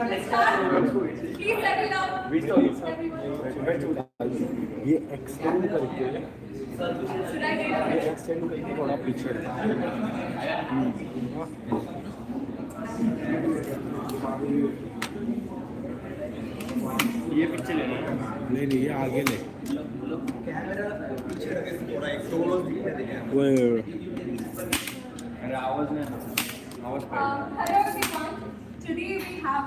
Please settle down. Everyone. ये extend करके Should I take a ये picture? एक्सटेंड करके थोड़ा पीछे ये पीछे लेना है। नहीं नहीं ये आगे ले कैमरा पीछे रखे थोड़ा एक सोलो दिखने दे वो अरे आवाज में आवाज Hello everyone. Today we have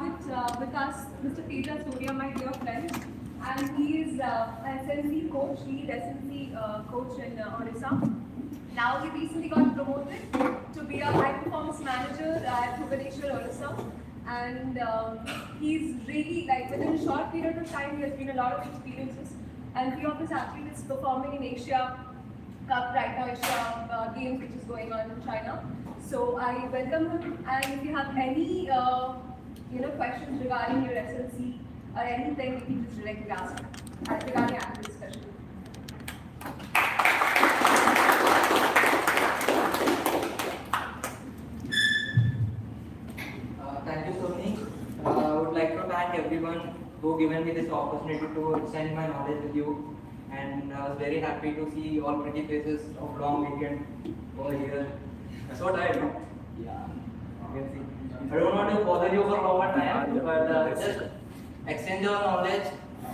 with us Mr. Teja Surya, my dear friend, and he is an SNC coach, lead SNC coach in Odisha. Now he recently got promoted to be a high performance manager at Bhuvneshwar, Odisha, and he's really like within a short period of time he has been a lot of experiences, and few of his athletes is performing in Asia Cup right now, Asia Games which is going on in China. So I welcome him, and if you have any questions regarding your SLC or anything, you can just directly ask regarding after discussion. Thank you, Sony. I would like to thank everyone who given me this opportunity to share my knowledge with you. And I was very happy to see all pretty faces of long weekend over here. That's what I do. Yeah, you can see. I don't want to bother you for longer time, but just exchange your knowledge.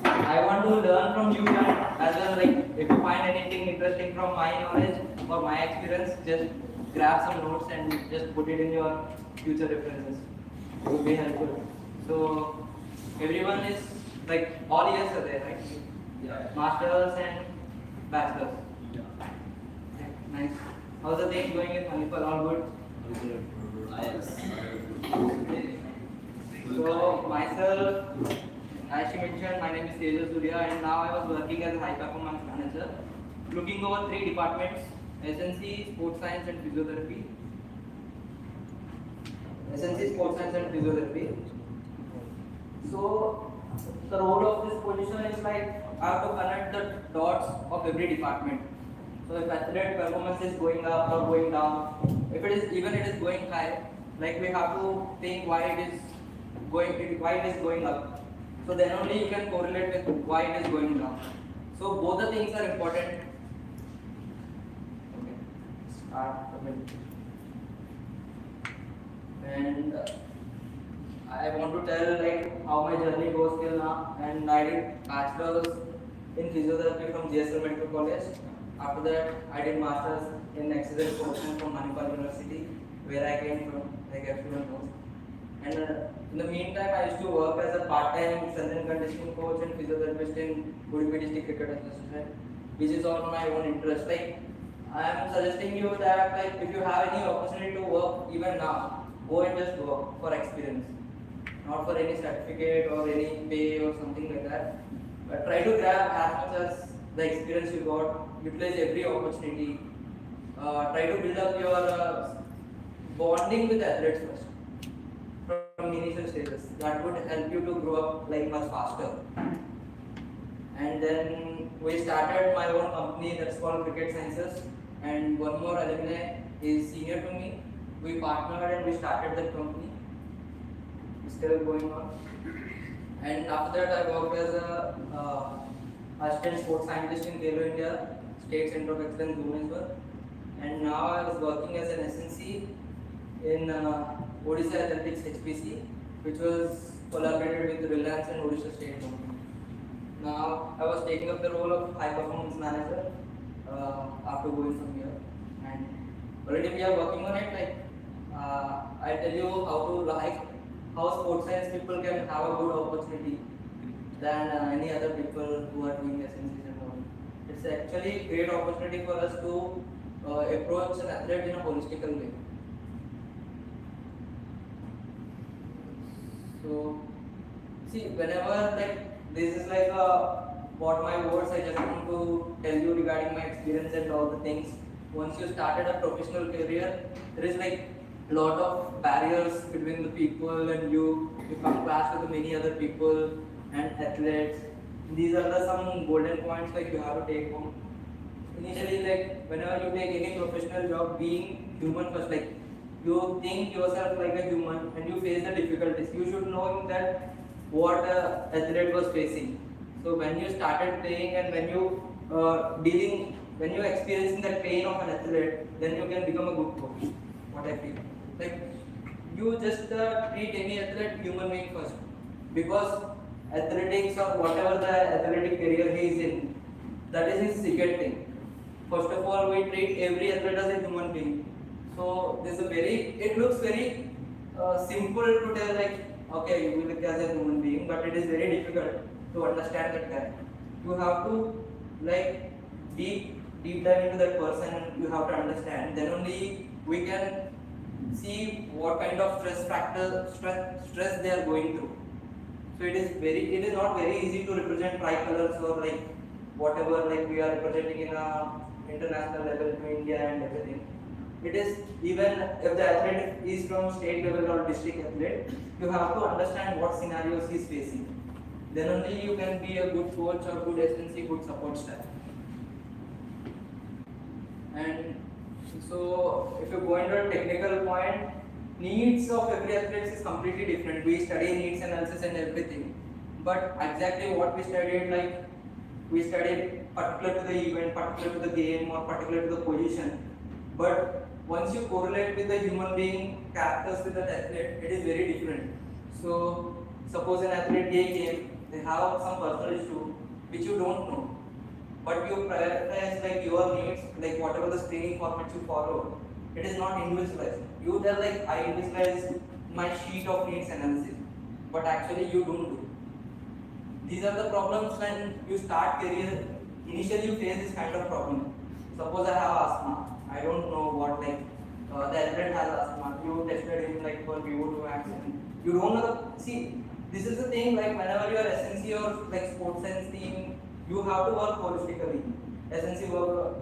I want to learn from you guys as well. Like, if you find anything interesting from my knowledge or my experience, just grab some notes and just put it in your future references. It would be helpful. So, everyone is like all years are there, right? Yeah. Masters and bachelors. Yeah. Nice. How's the thing going in Manipal? All good? Yes. So, myself, as she mentioned, my name is Teja Surya, and now I was working as a high performance manager, looking over 3 departments: SNC, Sports Science, and Physiotherapy. SNC, Sports Science, and Physiotherapy. So, the role of this position is like I have to connect the dots of every department. So if athlete performance is going up or going down, if it is even it is going high, like we have to think why it is going up. So then only you can correlate with why it is going down. So both the things are important. Okay, start and I want to tell like how my journey goes till now. And I did bachelor's in physiotherapy from GSL Medical College. After that, I did masters in exercise coaching from Manipal University, where I came from, like everyone knows. And in the meantime, I used to work as a part-time strength and conditioning coach and physiotherapist in Odisha District Cricket Association, which is on my own interest. Like I am suggesting you that like if you have any opportunity to work even now, go and just work for experience, not for any certificate or any pay or something like that. But try to grab as much as the experience you got, utilize every opportunity, try to build up your bonding with athletes first from initial stages. That would help you to grow up like much faster. And then we started my own company that's called Cricket Sciences, and one more alumni is senior to me. We partnered and we started that company. It's still going on. And after that, I worked as a assistant sports scientist in India State Center of Excellence, Bhuvneshwar. And now I was working as an SNC in Odisha Athletics HPC, which was collaborated with Reliance and Odisha State Company. Now I was taking up the role of high performance manager after going from here. And already we are working on it. Like I tell you how sports science people can have a good opportunity than any other people who are doing SNCs and all. It's actually a great opportunity for us to approach an athlete in a holistical way. So, see, whenever like this is like what my words, I just want to tell you regarding my experience and all the things. Once you started a professional career, there is like lot of barriers between the people and you. You come clash with many other people and athletes. These are the some golden points like you have to take home. Initially, like whenever you take any professional job, being human first, like you think yourself like a human and you face the difficulties. You should know that what a athlete was facing. So when you started playing and when you when you experiencing the pain of an athlete, then you can become a good coach. What I feel, like you just treat any athlete human being first, because athletics or whatever the athletic career he is in, that is his secret thing. First of all, we treat every athlete as a human being. So this is a it looks very simple to tell like, okay, you will look as a human being, but it is very difficult to understand that guy. You have to like deep dive into that person. You have to understand. Then only we can see what kind of stress they are going through. So it is not very easy to represent tricolors or like whatever like we are representing in a international level to India and everything. It is even if the athlete is from state level or district athlete, you have to understand what scenarios he is facing. Then only you can be a good coach or good SNC, good support staff. And so if you go into a technical point, needs of every athlete is completely different. We study needs analysis and everything, but exactly what we studied, like we studied particular to the event, particular to the game, or particular to the position. But once you correlate with the human being characters with the athlete, it is very different. So suppose an athlete game, they have some personal issue which you don't know, but you prioritize like your needs, like whatever the screening format you follow. It is not individualized. You tell like I individualize my sheet of needs analysis, but actually you don't do. These are the problems when you start career. Initially you face this kind of problem. Suppose I have asthma. I don't know what like the athlete has asthma. You tested him like for VO2 max. You don't know the see. This is the thing, like whenever you are SNC or like sports science team, you have to work holistically. SNC work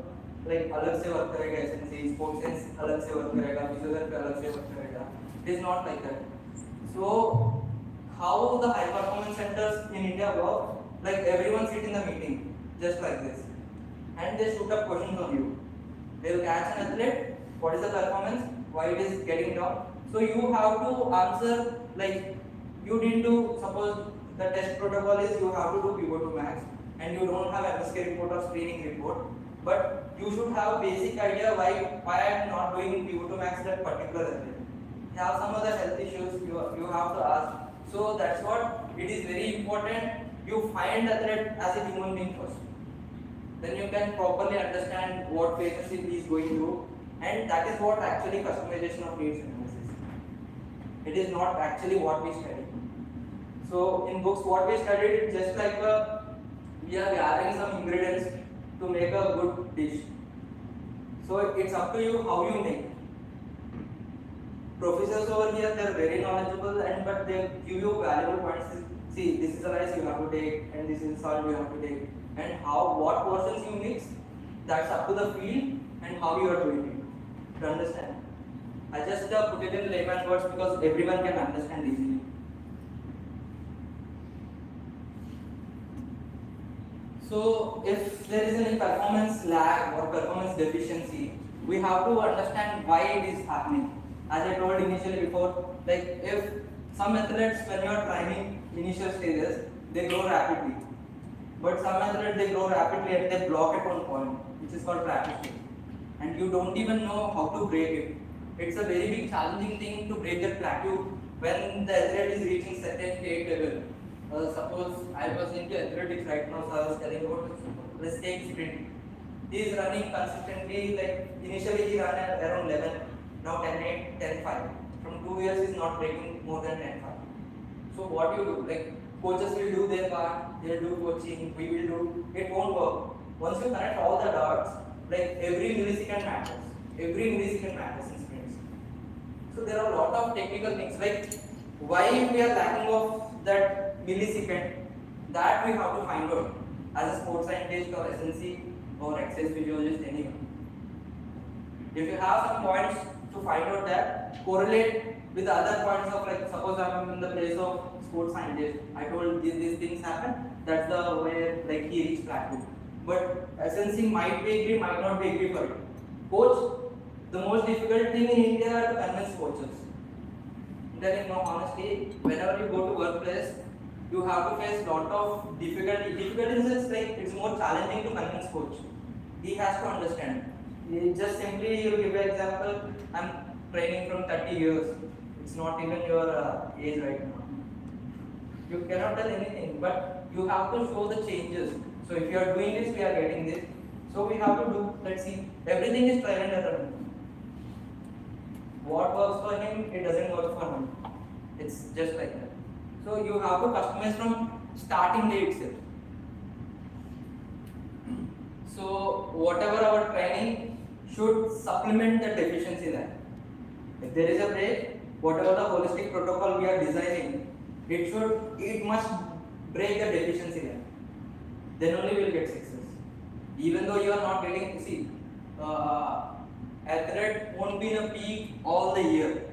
like अलग से work करेगा SNC, sports science अलग से work करेगा, physiotherapy अलग से work करेगा. It is not like that. So how the high performance centers in India work? Like everyone sit in the meeting just like this, and they shoot up questions on you. They will catch an athlete. What is the performance? Why it is getting down? So you have to answer like you need to suppose the test protocol is you have to do VO2 max and you don't have MSK report or screening report, but you should have basic idea why I am not doing VO2 max that particular athlete. You have some other health issues you have to ask. So that's what it is very important. You find athlete as a human being first. Then you can properly understand what phases he is going through, and that is what actually customization of needs analysis. It is not actually what we study. So in books, what we studied is just like we are gathering some ingredients to make a good dish. So it's up to you how you make. Professors over here, they are very knowledgeable, but they give you valuable points. See, this is the rice you have to take, and this is salt you have to take, and what portions you mix. That's up to the field and how you are doing it. To understand, I just put it in layman words because everyone can understand easily. So if there is any performance lag or performance deficiency, we have to understand why it is happening. As I told initially before, like if some athletes when you are training initial stages, they grow rapidly. But some athletes they grow rapidly and they block at one point, which is called plateau. And you don't even know how to break it. It's a very big challenging thing to break that plateau when the athlete is reaching certain state level. Suppose I was into athletics right now, so I was telling about let's take sprint. He is running consistently, like initially he ran at around 11, now 10.8, 10.5. From 2 years he is not breaking more than 10.5. So what you do, like coaches will do their part, they'll do coaching, we will do, it won't work. Once you connect all the dots, like every millisecond matters. Every millisecond matters in sprints. So there are a lot of technical things, like why we are lacking of that millisecond, that we have to find out as a sports scientist or SNC or exercise physiologist, anyone. If you have some points to find out that, correlate with the other points of like suppose I am in the place of sports scientist, I told these things happen, that's the way like he reached plateau. But SNC might be agree, might not be agree for it. Coach, The most difficult thing in India are to convince coaches. Then, honestly, whenever you go to workplace, you have to face lot of difficulty. Difficulty is like it's more challenging to convince coach. He has to understand. He just simply you give an example. I'm training from 30 years. It's not even your age right now. You cannot tell anything, but you have to show the changes. So if you are doing this, we are getting this. So we have to do. Let's see. Everything is trial and error. What works for him, it doesn't work for him. It's just like that. So you have to customize from starting day itself. So whatever our training should supplement the deficiency there. If there is a break, whatever the holistic protocol we are designing, it must break the deficiency there. Then only we will get success. Even though you are not getting, see, athlete won't be in a peak all the year.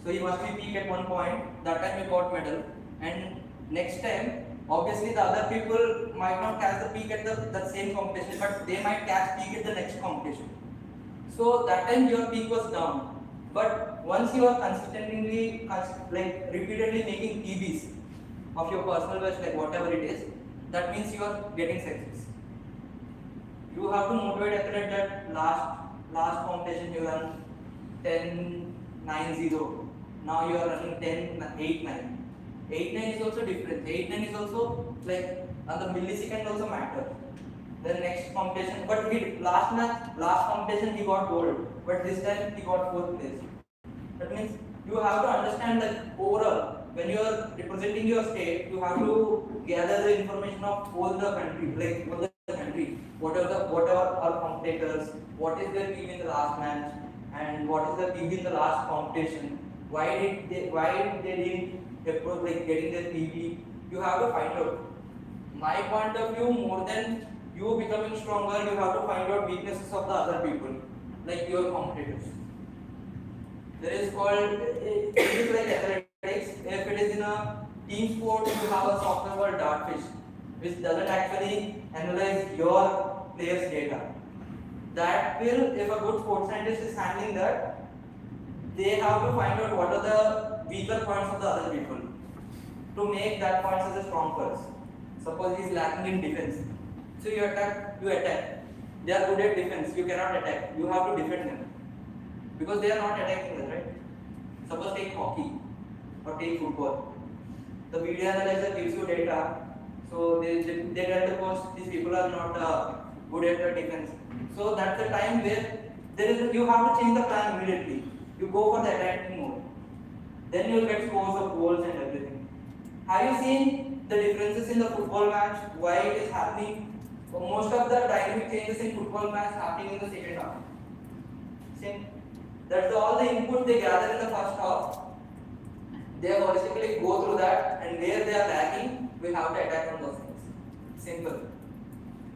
So you must be peak at one point. That time you got medal, and next time, obviously the other people might not catch the peak at the same competition, but they might catch peak at the next competition. So that time your peak was down. But once you are consistently, like repeatedly making PBs of your personal best, like whatever it is, that means you are getting success. You have to motivate athlete that last competition you run 10-9-0. Now you are running 10-8-9. 8-9 is also different. 8-9 is also like the millisecond also matter. The next competition, but last competition he got gold, but this time he got 4th place. That means you have to understand that overall, when you are representing your state, you have to gather the information of all the country, like all the country, whatever are competitors, what is their team in the last match, and what is the team in the last competition. Why did they didn't approach like getting their PB? You have to find out. My point of view, more than you becoming stronger, you have to find out weaknesses of the other people, like your competitors. There is called, it is like athletics. If it is in a team sport, you have a software called Dartfish, which doesn't actually analyze your players' data. That will, if a good sports scientist is handling that, they have to find out what are the weaker points of the other people to make that points as a strong first. Suppose he is lacking in defense. So you attack. They are good at defense, you cannot attack. You have to defend them. Because they are not attacking us, right? Suppose take hockey or take football. The video analyzer gives you data. So they tell the coach, these people are not good at the defense. So that's the time where you have to change the plan immediately. You go for the attacking mode. Then you will get scores of goals and everything. Have you seen the differences in the football match? Why it is happening? Most of the dynamic changes in football match happening in the second half. See, that's all the input they gather in the first half. They holistically go through that, and where they are lacking, we have to attack on those things. Simple.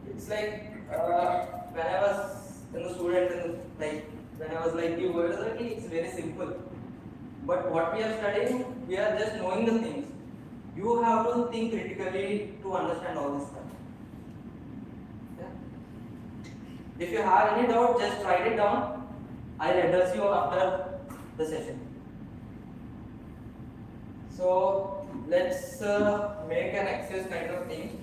It's like when I was in the student, when I was like you, it's very simple. But what we are studying, we are just knowing the things. You have to think critically to understand all this stuff. Yeah. If you have any doubt, just write it down. I'll address you after the session. So let's make an exercise kind of thing.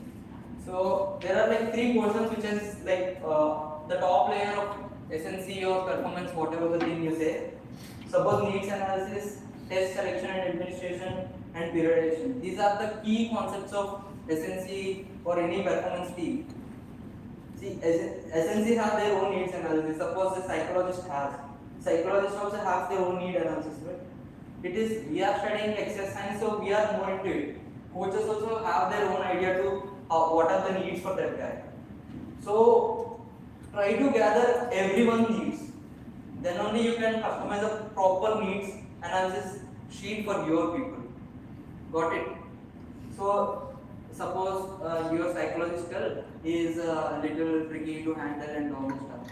So there are like 3 portions, which is like the top layer of SNC or performance, whatever the thing you say. Suppose needs analysis, test selection and administration, and periodization. These are the key concepts of SNC or any performance team. See, SNC have their own needs analysis. Suppose the psychologist also has their own need analysis, right? It is, we are studying exercise, so we are more into it. Coaches also have their own idea to what are the needs for that guy. So try to gather everyone's needs. Then only you can customize a proper needs analysis sheet for your people. Got it? So suppose your psychologist is a little tricky to handle and all this stuff.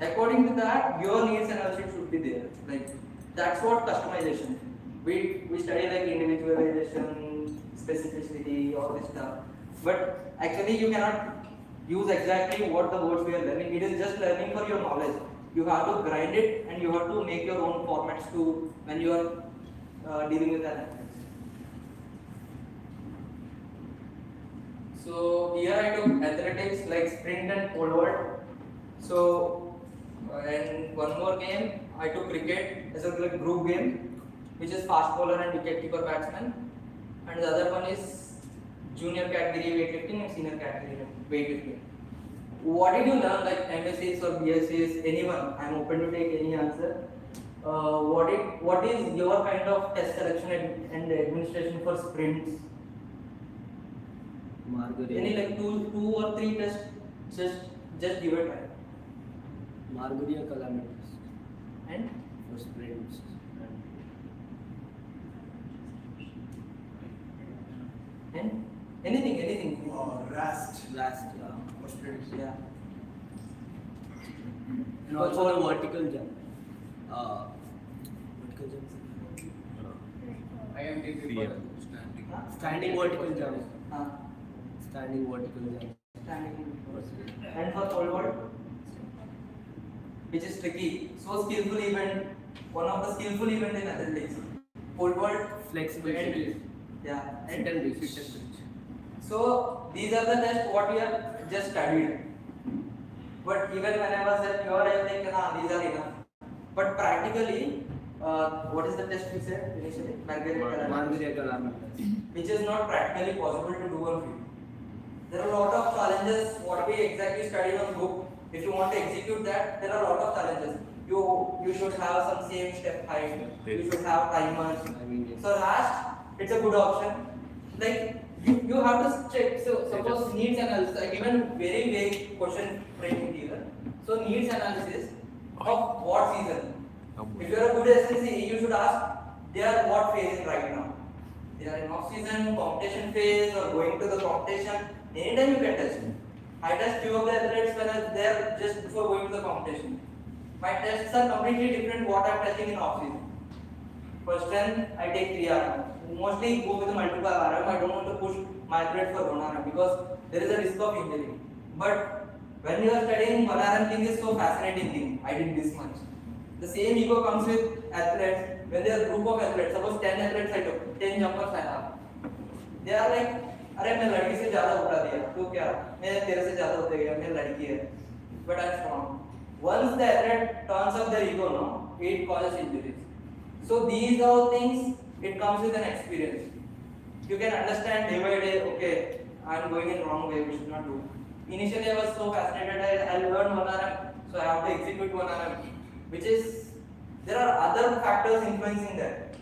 According to that, your needs analysis should be there. Like that's what customization. We study like individualization, specificity, all this stuff. But actually you cannot use exactly what the words we are learning. It is just learning for your knowledge. You have to grind it and you have to make your own formats to when you are dealing with an athlete. So here I took athletics like sprint and pole vault. So and one more game I took cricket as a like group game, which is fast bowler and wicketkeeper batsman, and the other one is junior category weightlifting and senior category weightlifting. What did you learn, like MSCs or BSCs, anyone? I'm open to take any answer. What is your kind of test selection and administration for sprints? Any like two or three tests? Just give it a try. Marguria calamities And for sprints. and anything. Rust. Last, For sprints. Yeah. and also the vertical jump. Vertical jump. CM. Standing vertical jump. Huh? Standing vertical jump. Standing. And for pole vault, which is tricky. So skillful event, one of the skillful event in athletics. Pole vault, Flexibility. yeah. Sit and reach. Sit and reach. So these are the tests what we have just studied. But even when I was at your age, like, these are enough. But practically, what is the test we said initially? Marguria calamities. Which is not practically possible to do on field. There are a lot of challenges. What we exactly studied on book. If you want to execute that, there are a lot of challenges. You should have some same step height. You should have timers. Yes. So last, it's a good option. Like you have to check. So suppose needs analysis. I given very vague question framing here. So needs analysis of what season. If you are a good SNC, you should ask they are what phase right now. They are in off season, competition phase, or going to the competition. Anytime you can test. I test few of the athletes when they are just before going to the competition. My tests are completely different what I am testing in off season. For strength, I take 3 RM. Mostly go with the multiple RM. I don't want to push my athlete for 1 RM because there is a risk of injury. But when you are studying 1 RM thing is so fascinating thing. I did this much. The same ego comes with athletes. When they are group of athletes, suppose 10 athletes I took, 10 jumpers I have. They are like, अरे मैं लड़की से ज़्यादा उठा दिया, तो क्या? मैं तेरे से ज़्यादा उठ गया, मैं लड़की है. But I'm strong. Once the athlete turns up their ego, no, it causes injuries. So these all things, it comes with an experience. You can understand day by day, okay, I'm going in wrong way, we should not do. Initially I was so fascinated, I learned 1 RM, so I have to execute 1 RM, which is, there are other factors influencing that.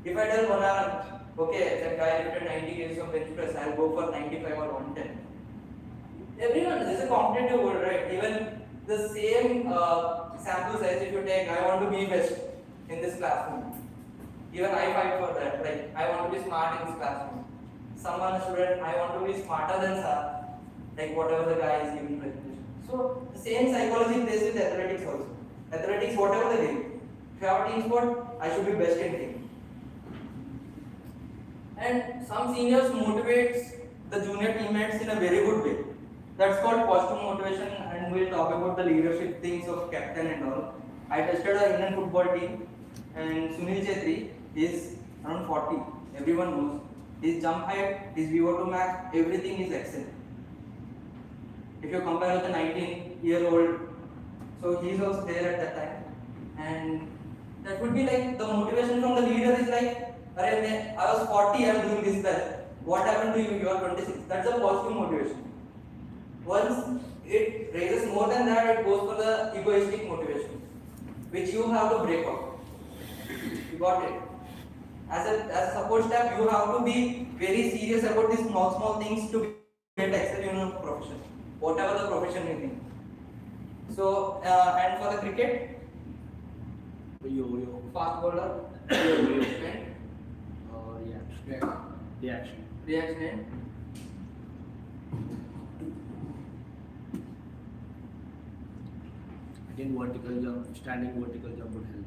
If I tell 1 RM, okay, that guy lifted 90 kg of bench press, I'll go for 95 or 110. Everyone, this is a competitive world, right? Even the same sample size, if you take, I want to be best in this classroom. Even I fight for that, like, I want to be smart in this classroom. Someone, student, I want to be smarter than sir, like whatever the guy is giving presentation. So, the same psychology plays with athletics also. Athletics, whatever the game. If you have a team sport, I should be best in team. And some seniors motivates the junior teammates in a very good way. That's called positive motivation, and we'll talk about the leadership things of captain and all. I tested our Indian football team, and Sunil Chetri is around 40. Everyone knows. His jump height, his VO2 max, everything is excellent. If you compare with a 19-year-old, so he's also there at that time. And that would be like the motivation from the leader is like, I was 40, I am doing this best. What happened to you? You are 26. That's a positive motivation. Once it raises more than that, it goes for the egoistic motivation, which you have to break out. You got it? As a support staff, you have to be very serious about these small things to get excel in your profession, whatever the profession you think. So, and for the cricket, Yo-yo. fast bowler, Reaction. reaction end. Again, vertical jump, standing vertical jump would help.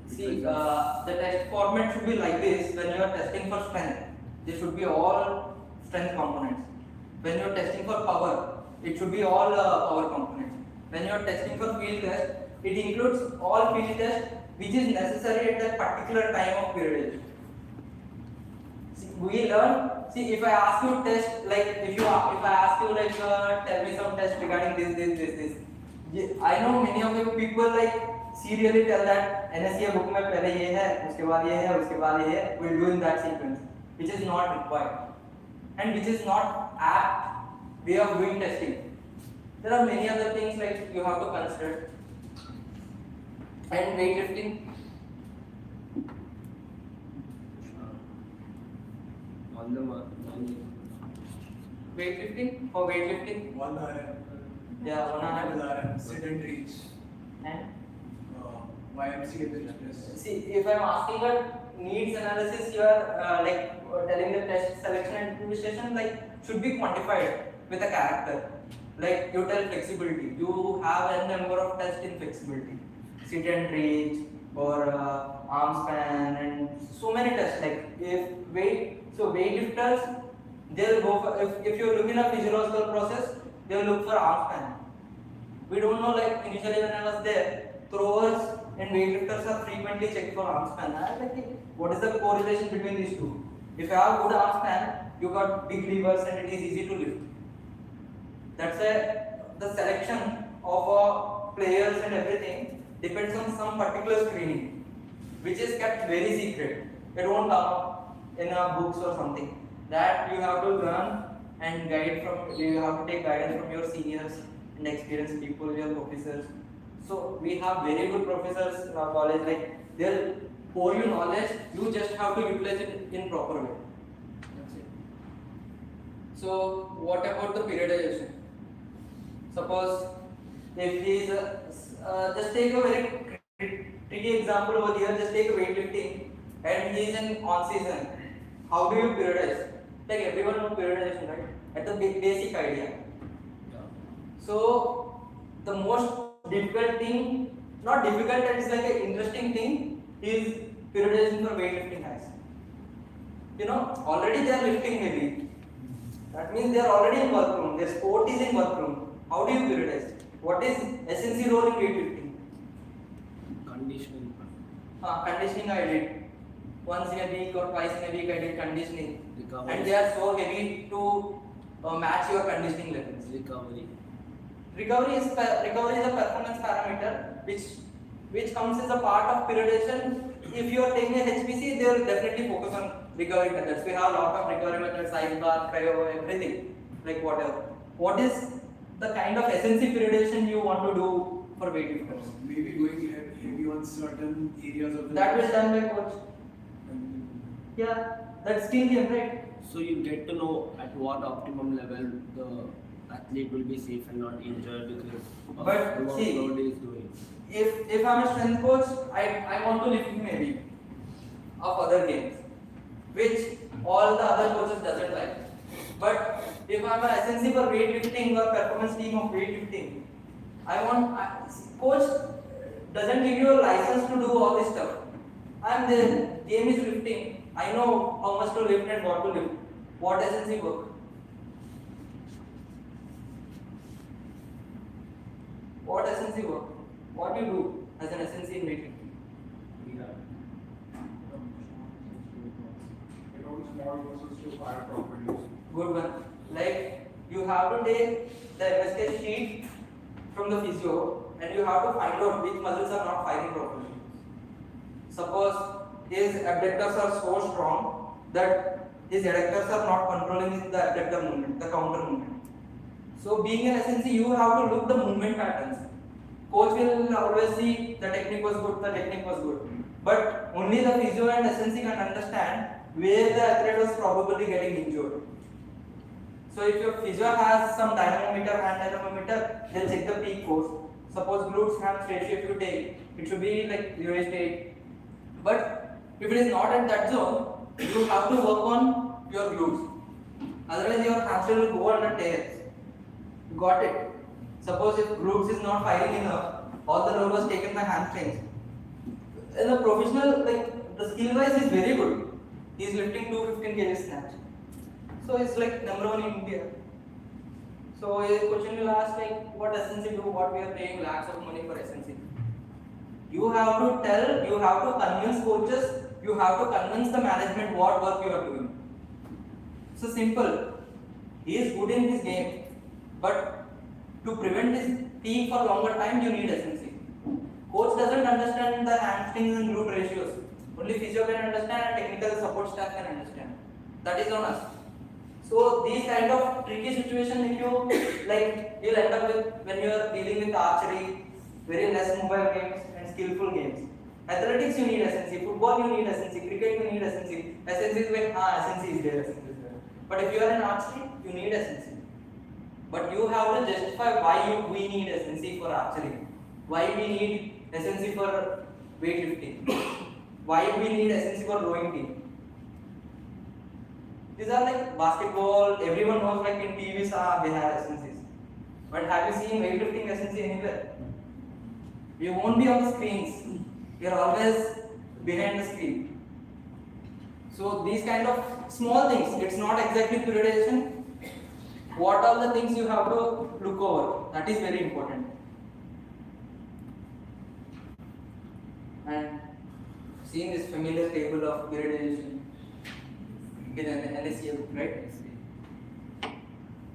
See, the test format should be like this. When you are testing for strength, there should be all strength components. When you are testing for power, it should be all power components. When you are testing for field test, It includes all field tests which is necessary at that particular time of periodization. See, we learn. See, if I ask you test, like if I ask you like tell me some test regarding this. I know many of you people like serially tell that NSE book में पहले ये है, उसके बाद ये है, उसके बाद ये है. We'll do in that sequence, which is not required, and which is not apt way of doing testing. There are many other things like you have to consider. And weightlifting. On the mark. Weightlifting for weightlifting. 1 RM. Yeah, 1 2 hour. RM. Sit and reach. And YMCA bench press. see, if I'm asking a needs analysis, you are telling the test selection and administration like should be quantified with a character. Like you tell flexibility, you have a number of tests in flexibility, sit and reach or arm span and so many tests. Like if weightlifters, they'll go for if you look in a physiological process, they'll look for arm span. We don't know, like initially when I was there, throwers and weightlifters are frequently checked for arm span. I was like, what is the correlation between these two? If you have good arm span, you got big levers and it is easy to lift. That's why the selection of players and everything depends on some particular screening, which is kept very secret. It won't come up in books or something. That you have to learn and guide from. You have to take guidance from your seniors and experienced people, your professors. So we have very good professors in our college. Like they'll pour you knowledge. You just have to utilize it in proper way. That's it. So what about the periodization? Suppose if he is just take a very tricky example over here. Just take weightlifting, and he is in on season. How do you periodize? Like everyone knows periodization, right? At the basic idea. So the most difficult thing, not difficult, it's like an interesting thing, is periodization for weightlifting guys. You know, already they are lifting heavy. That means they are already in workroom. Their sport is in workroom. How do you periodize? What is SNC role in weightlifting? Conditioning. Conditioning I did. Once in a week or twice in a week I did conditioning. Recovery. And they are so heavy to match your conditioning levels. Recovery is a performance parameter which comes as a part of periodization. If you are taking a HPC, they will definitely focus on recovery methods. We have a lot of recovery methods, ice bath, cryo, everything, like whatever. What is the kind of SNC periodization you want to do for weightlifters? Maybe going heavy on certain areas of the That will done by coach. Yeah, that's still game, right? So you get to know at what optimum level the athlete will be safe and not injured because of But what see, load is doing. If I'm a strength coach, I want to lift him heavy of other games, which all the other coaches doesn't like. But if I'm an SNC for weightlifting or performance team of weightlifting, coach doesn't give you a license to do all this stuff. I'm there, game is lifting. I know how much to lift and what to lift. What SNC work? What SNC work? What you do as an SNC in weightlifting? small versus to higher properties. Good one. Like you have to take the MSK sheet from the physio and you have to find out which muscles are not firing properly. Suppose his abductors are so strong that his adductors are not controlling the abductor movement, the counter movement. So being an SNC, you have to look the movement patterns. Coach will always see the technique was good, the technique was good. But only the physio and SNC can understand where the athlete was probably getting injured. So if your physio has some dynamometer, hand dynamometer, they'll check the peak force. Suppose glutes hamstring ratio if you take, it should be like 0.8. But if it is not at that zone, you have to work on your glutes. Otherwise your hamstring will go under tears. You got it? Suppose if glutes is not firing enough, all the load was taken by hamstrings. In a professional, like the skill wise is very good. He is lifting 215 kg snatch. So it's like number one in India. So a question will ask like what SNC do, what we are paying lakhs of money for SNC. You have to tell, you have to convince coaches, you have to convince the management what work you are doing. So simple. He is good in his game, but to prevent his peak for longer time, you need SNC. Coach doesn't understand the hamstrings and glute ratios. Only physio can understand and technical support staff can understand. That is on us. So these kind of tricky situation, if you like, you'll end up with when you are dealing with archery, very less mobile games and skillful games. Athletics you need SNC, football you need SNC, cricket you need SNC. SNC is when SNC is there, SNC is there. But if you are in archery, you need SNC. But you have to justify why we need SNC for archery, why we need SNC for weightlifting, why we need SNC for rowing team. These are like basketball, everyone knows like in TVs they have SNCs. But have you seen weightlifting SNC anywhere? You won't be on the screens, you're always behind the screen. So these kind of small things, it's not exactly periodization. What are the things you have to look over? That is very important. And seeing this familiar table of periodization in an NSCF, right?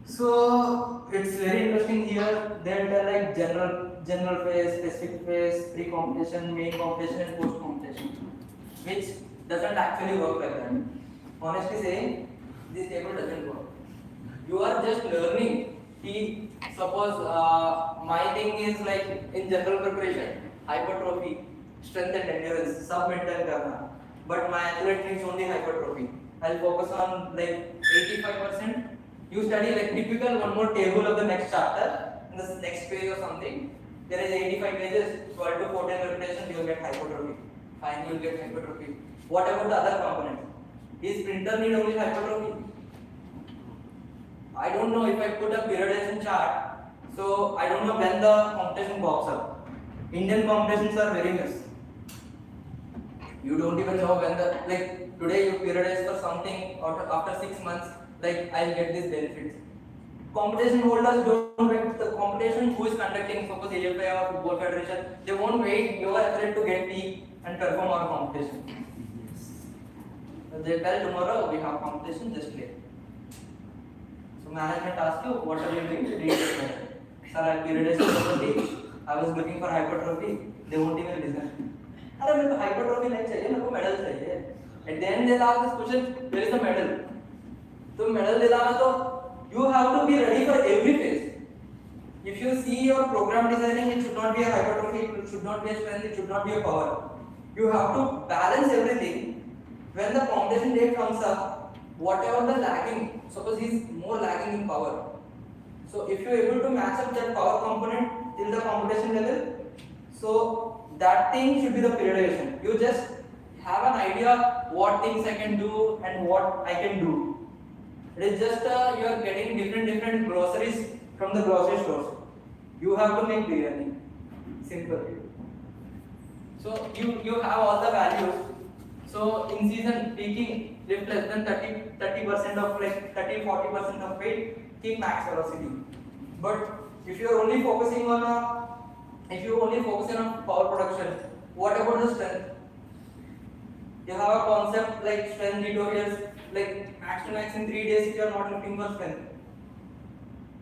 So it's very interesting here. They're like general phase, specific phase, pre-competition, main competition, and post-competition, which doesn't actually work like that. Honestly saying, this table doesn't work. You are just learning. Suppose my thing is like in general preparation, hypertrophy, strength and endurance, sub mental karna. But my athlete needs only hypertrophy. I'll focus on like 85%. You study like typical one more table of the next chapter in the next page or something. There is 85 pages, 12 to 14 repetitions, you will get hypertrophy. Fine, you will get hypertrophy. What about the other components? Is sprinter need only hypertrophy? I don't know if I put a periodization chart, so I don't know when the competition pops up. Indian competitions are very less. You don't even know when like today you periodize for something after 6 months, like I'll get these benefits. Competition holders don't wait. The competition who is conducting, suppose AFI or Football Federation, they won't wait your athlete to get peak and perform our competition. They tell tomorrow we have competition, just play. So management asks you, what are you doing? Read this matter. Sir, I periodized properly. I was looking for hypertrophy. They won't even listen. अरे मेरे को hypertrophy नहीं चाहिए, मेरे को medal चाहिए. At the end they ask this question, where is the medal? तो medal दिलाना तो you have to be ready for every phase. If you see your program designing, it should not be a hypertrophy, it should not be a strength, it should not be a power. You have to balance everything. When the competition date comes up, whatever the lagging, suppose he is more lagging in power. So if you are able to match up that power component till the competition level, so that thing should be the periodization. You just have an idea what things I can do and what I can do. It is just you are getting different groceries from the grocery stores. You have to make biryani. Simple. So you have all the values. So in season peaking, lift less than 30% of like 30-40% of weight, keep max velocity. But if you are only focusing on power production, what about the strength? You have a concept like strength tutorials, like max to max in 3 days if you are not looking for strength.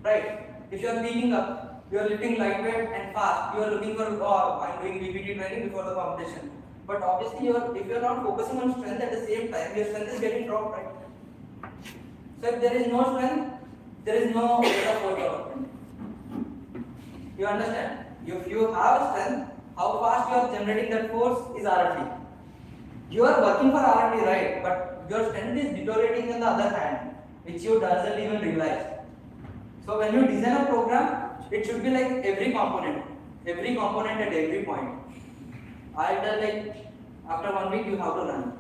Right? If you are peaking up, you are lifting lightweight and fast, you are looking for I'm doing BPT training before the competition. But obviously if you are not focusing on strength at the same time, your strength is getting dropped, right? So if there is no strength, there is no rate of force development. You understand? If you have strength, how fast you are generating that force is R&D. You are working for R&D, right? But your strength is deteriorating on the other hand, which you doesn't even realize. So when you design a program, it should be like every component at every point. I tell like after 1 week you have to run.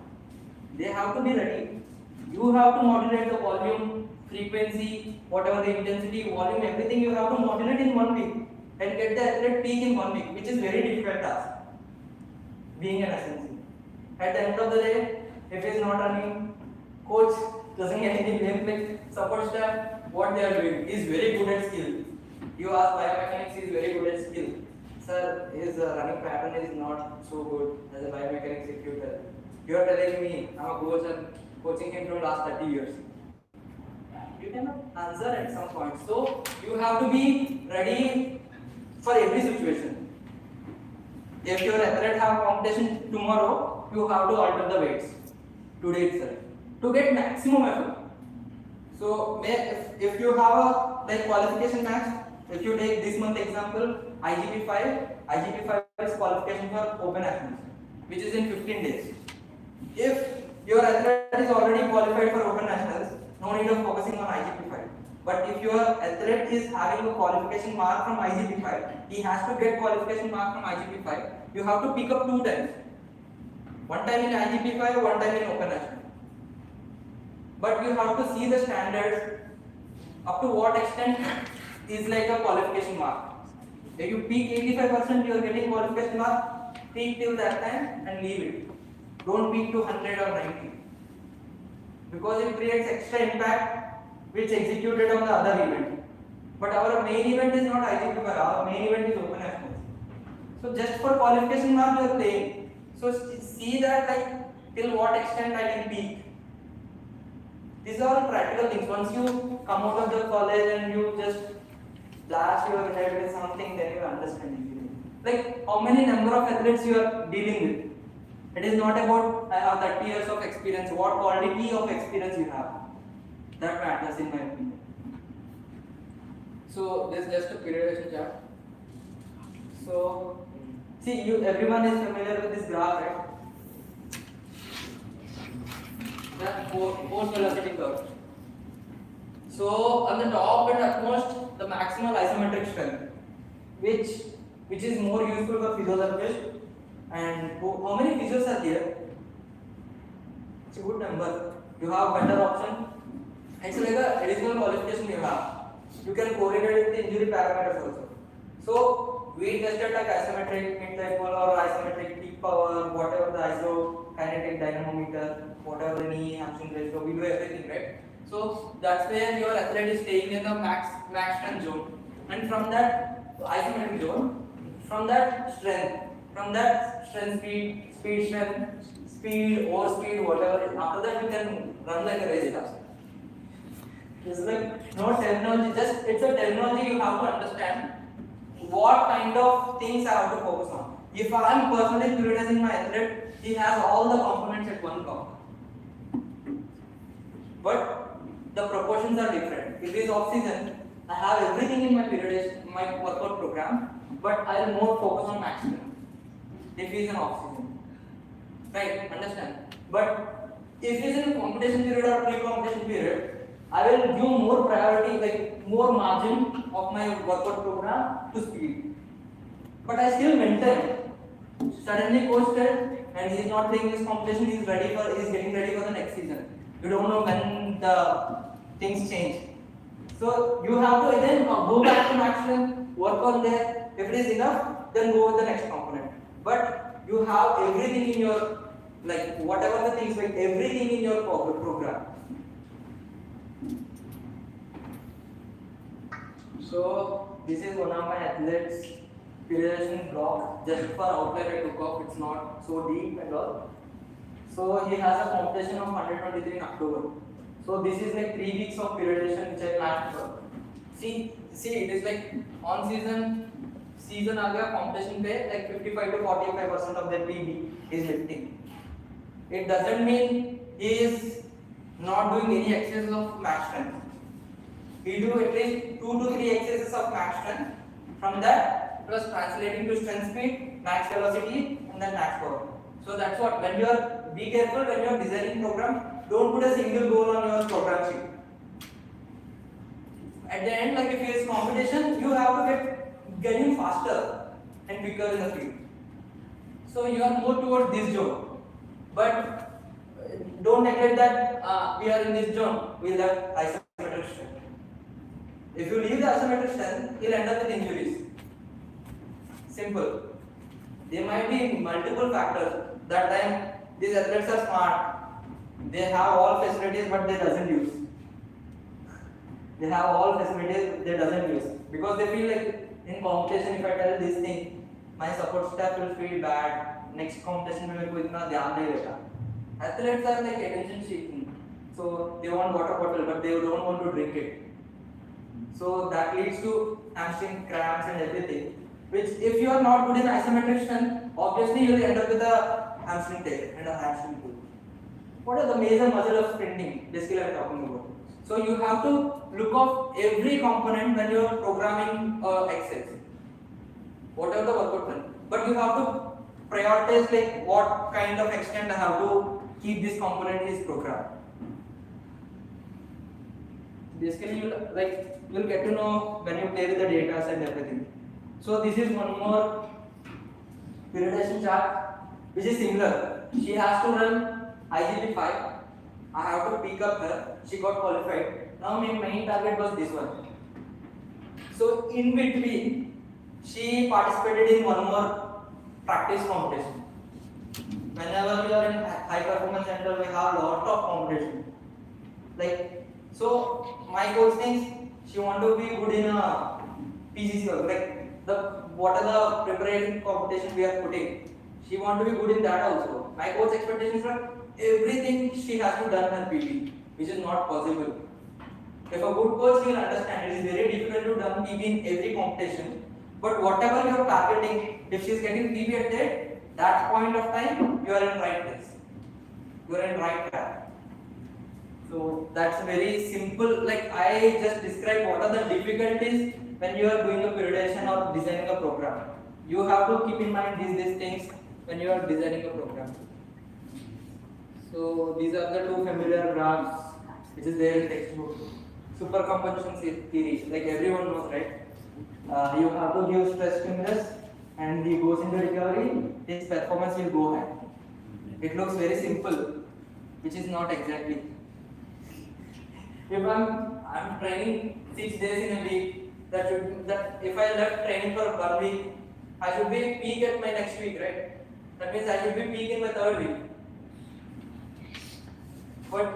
They have to be ready. You have to modulate the volume, frequency, whatever the intensity, volume, everything you have to modulate in 1 week and get the athlete peak in 1 week, which is very difficult task. Being an SNC. At the end of the day, if he is not running, coach doesn't get any blame, like support staff, what they are doing. He is very good at skill. You ask biomechanics, he is very good at skill. Sir, his running pattern is not so good as a biomechanics executor. You are telling me I'm a coach and coaching him from last 30 years. You cannot answer at some point. So you have to be ready for every situation. If your athlete have competition tomorrow, you have to alter the weights today itself to get maximum effort. So if you have a like qualification match, if you take this month example, IGP5 is qualification for open nationals, which is in 15 days. If your athlete is already qualified for open nationals, no need of focusing on IGP5. But if your athlete is having a qualification mark from IGP5, he has to get qualification mark from IGP5. You have to pick up 2 times. One time in IGP5, one time in open national. But you have to see the standards up to what extent is like a qualification mark. If you peak 85%, you are getting qualification mark, peak till that time and leave it. Don't peak to 100 or 90. Because it creates extra impact which executed on the other event. But our main event is not IGP5, our main event is open nationals. So just for qualification mark you are playing. So see that like till what extent I can peak. These are all practical things. Once you come out of the college and you just blast your head with something, then you understand easily. Like how many number of athletes you are dealing with. It is not about I have 30 years of experience. What quality of experience you have. That matters in my opinion. So this is just a periodization chart. So see, everyone is familiar with this graph, right? The force velocity curve. So on the top and utmost, the maximal isometric strength, which is more useful for physiotherapists. And how many physios are there? It's a good number. You have better option. It's like a additional qualification you have. You can correlate with the injury parameters also. So we tested like isometric mid-dipole or isometric peak power, whatever the isokinetic dynamometer, whatever the knee hamstring ratio, we do everything, right? So that's where your athlete is staying in the max strength zone, and from that isometric zone, from that strength speed strength, speed over speed, whatever. After that you can run like a race car. It's like no terminology, just it's a terminology you have to understand what kind of things I have to focus on. If I am personally periodizing my athlete, he has all the components at one count. But the proportions are different. If it is off season, I have everything in my periodization, my workout program, but I will more focus on max strength. If he is in off season, right? Understand? But if he is in competition period or pre-competition period, I will give more priority, like more margin of my workout program to speed. But I still maintain. Suddenly coach said, and he is not playing this competition, he is getting ready for the next season. You don't know when the things change. So you have to again go back to max strength, work on there. If it is enough, then go with the next component. But you have everything in your, like whatever the things, like everything in your program. So this is one of my athletes periodization block. Just for outline I took off. It's not so deep and all. So he has a competition of 123 in October. So this is like 3 weeks of periodization which I planned for. See, it is like on season आ गया competition पे like 55 to 45% of their PB is lifting. It doesn't mean he is not doing any exercises of max strength. He do at least 2 to 3 exercises of max strength. From that, plus translating to strength speed, max velocity, and then max power. So that's what. When you are, be careful when you are designing program. Don't put a single goal on your program sheet. At the end, like if it is competition, you have to get him faster and quicker in the field. So you are more towards this zone, but don't neglect that we are in this zone. We will have isometric strength. If you leave the isometric strength, you'll end up with injuries. Simple. There might be multiple factors. That time, these athletes are smart. They have all facilities, but they doesn't use. They have all facilities, they doesn't use because they feel like in competition, if I tell this thing, my support staff will feel bad. Next competition में मेरे को इतना ध्यान नहीं देता. Athletes are like attention seeking, so they want water bottle but they don't want to drink it. So that leads to hamstring cramps and everything. Which, if you are not good in isometric strength, obviously you will end up with a hamstring tear and a hamstring pull. What are the major muscle of sprinting? Basically, I am talking about. So you have to look off every component when you are programming exercise. Whatever the workout plan, but you have to prioritize like what kind of extent I have to keep this component is programmed. Basically, you'll get to know when you play with the data and everything. So this is one more periodization chart which is similar. She has to run IGP 5. I have to pick up her. She got qualified. Now my main target was this one. So in between, she participated in one more practice competition. Whenever we are in high performance center, we have lot of competition. Like, so my coach thinks she want to be good in a PGC or like what are the preparation competition we are putting. She want to be good in that also. My coach expectations are everything she has to done her PB, which is not possible. If a good coach will understand, it is very difficult to done PB in every competition. But whatever you are targeting, if she is getting PB at that point of time, you are in right place. You are in right track. So that's very simple. Like I just described what are the difficulties when you are doing a periodization or designing a program. You have to keep in mind these things when you are designing a program. So these are the two familiar graphs which is there in textbook. Supercomposition theory, like everyone knows, right? You have to give stress stimulus and he goes into recovery, his performance will go high. It looks very simple, which is not exactly. If I'm training 6 days in a week, that if I left training for 1 week, I should be peak at my next week, right? That means I should be peak in my 3rd week. But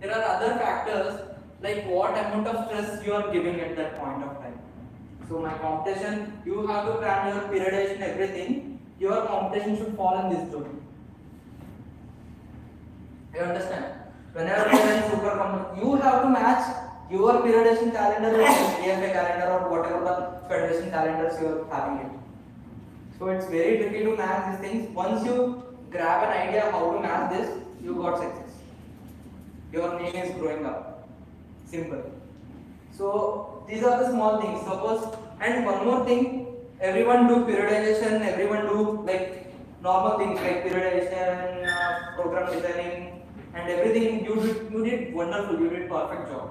there are other factors like what amount of stress you are giving at that point of time. So my competition, you have to plan your periodization, everything. Your competition should fall in this zone. You understand? Whenever you are in super competition, you have to match your periodization calendar with AFA calendar or whatever the federation calendars you are having it. So it's very tricky to match these things. Once you grab an idea how to match this, you got success. Your name is growing up. Simple. So these are the small things. Suppose, and one more thing, everyone do periodization, everyone do like normal things like periodization, program designing, and everything. You did wonderful. You did perfect job.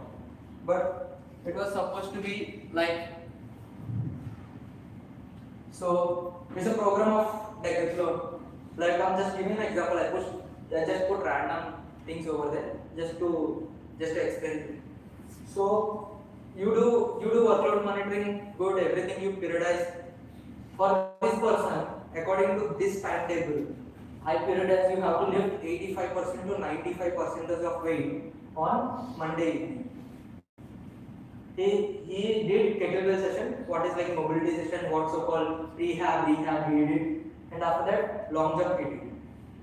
But it was supposed to be like. So it's a program of decathlon. Like I'm just giving an example. I just put random things over there just to explain. So you do workload monitoring, good, everything you periodize. For this person, according to this timetable, I periodize you have to lift 85% to 95% of weight on Monday evening. He did kettlebell session, what is like mobility session, what so called rehab he did, and after that long jump he did.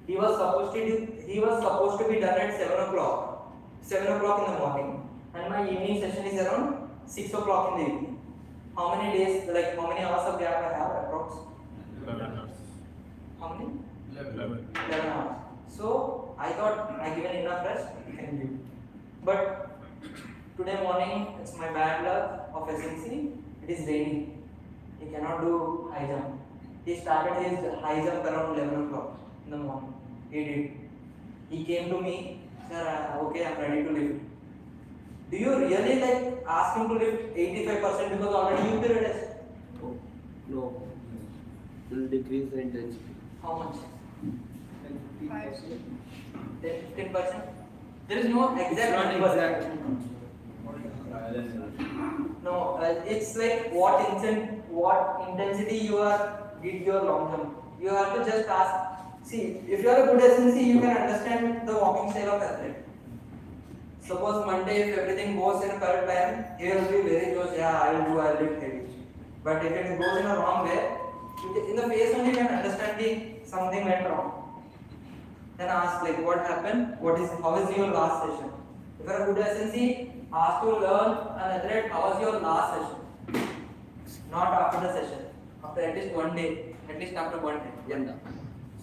He was supposed to be done at 7 o'clock in the morning, and my evening session is around 6 o'clock in the evening. How many days, like how many hours of gap I have approx? 11 hours. How many? 11. 11 hours. So I thought I given enough rest, I can give. But today morning, it's my bad luck of SNC, it is raining. He cannot do high jump. He started his high jump around 11 o'clock in the morning. He did. He came to me, sir, okay, I'm ready to lift. Do you really like ask him to lift 85% because already you periodized? No. It will decrease the intensity. How much? 10-15%? There is no exact number. No, it's like what intensity you did your long jump. You have to just ask. See, if you are a good SNC, you can understand the walking style of athlete. Suppose Monday, if everything goes in a correct time, he will be very close. Yeah, I'll lift heavy. But if it goes in a wrong way, In the face only you can understand something went wrong. Then ask like what happened, how is your last session? If you are a good SNC, ask to learn an athlete how was your last session, not after the session, after at least one day, at least after one day. Yeah.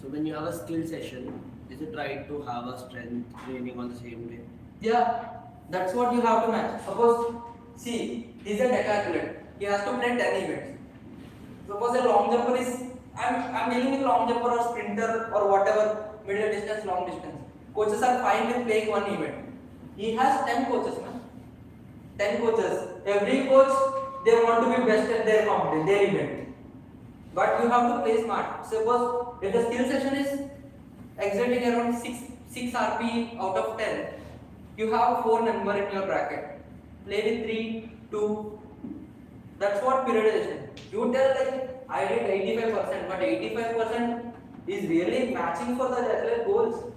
So when you have a skill session, is it right to have a strength training on the same day? Yeah, that's what you have to match. Suppose, see, he's a decathlete. He has to play 10 events. Suppose a long jumper is, I'm dealing with long jumper or sprinter or whatever, middle distance, long distance. Coaches are fine with playing one event. He has 10 coaches, man. 10 coaches. Every coach, they want to be best at their competition, their event. But you have to play smart. Suppose if the skill session is exiting around 6 RP out of 10, you have 4 number in your bracket. Play with 3, 2. That's what periodization. You tell like I did 85%, but 85% is really matching for the athlete goals.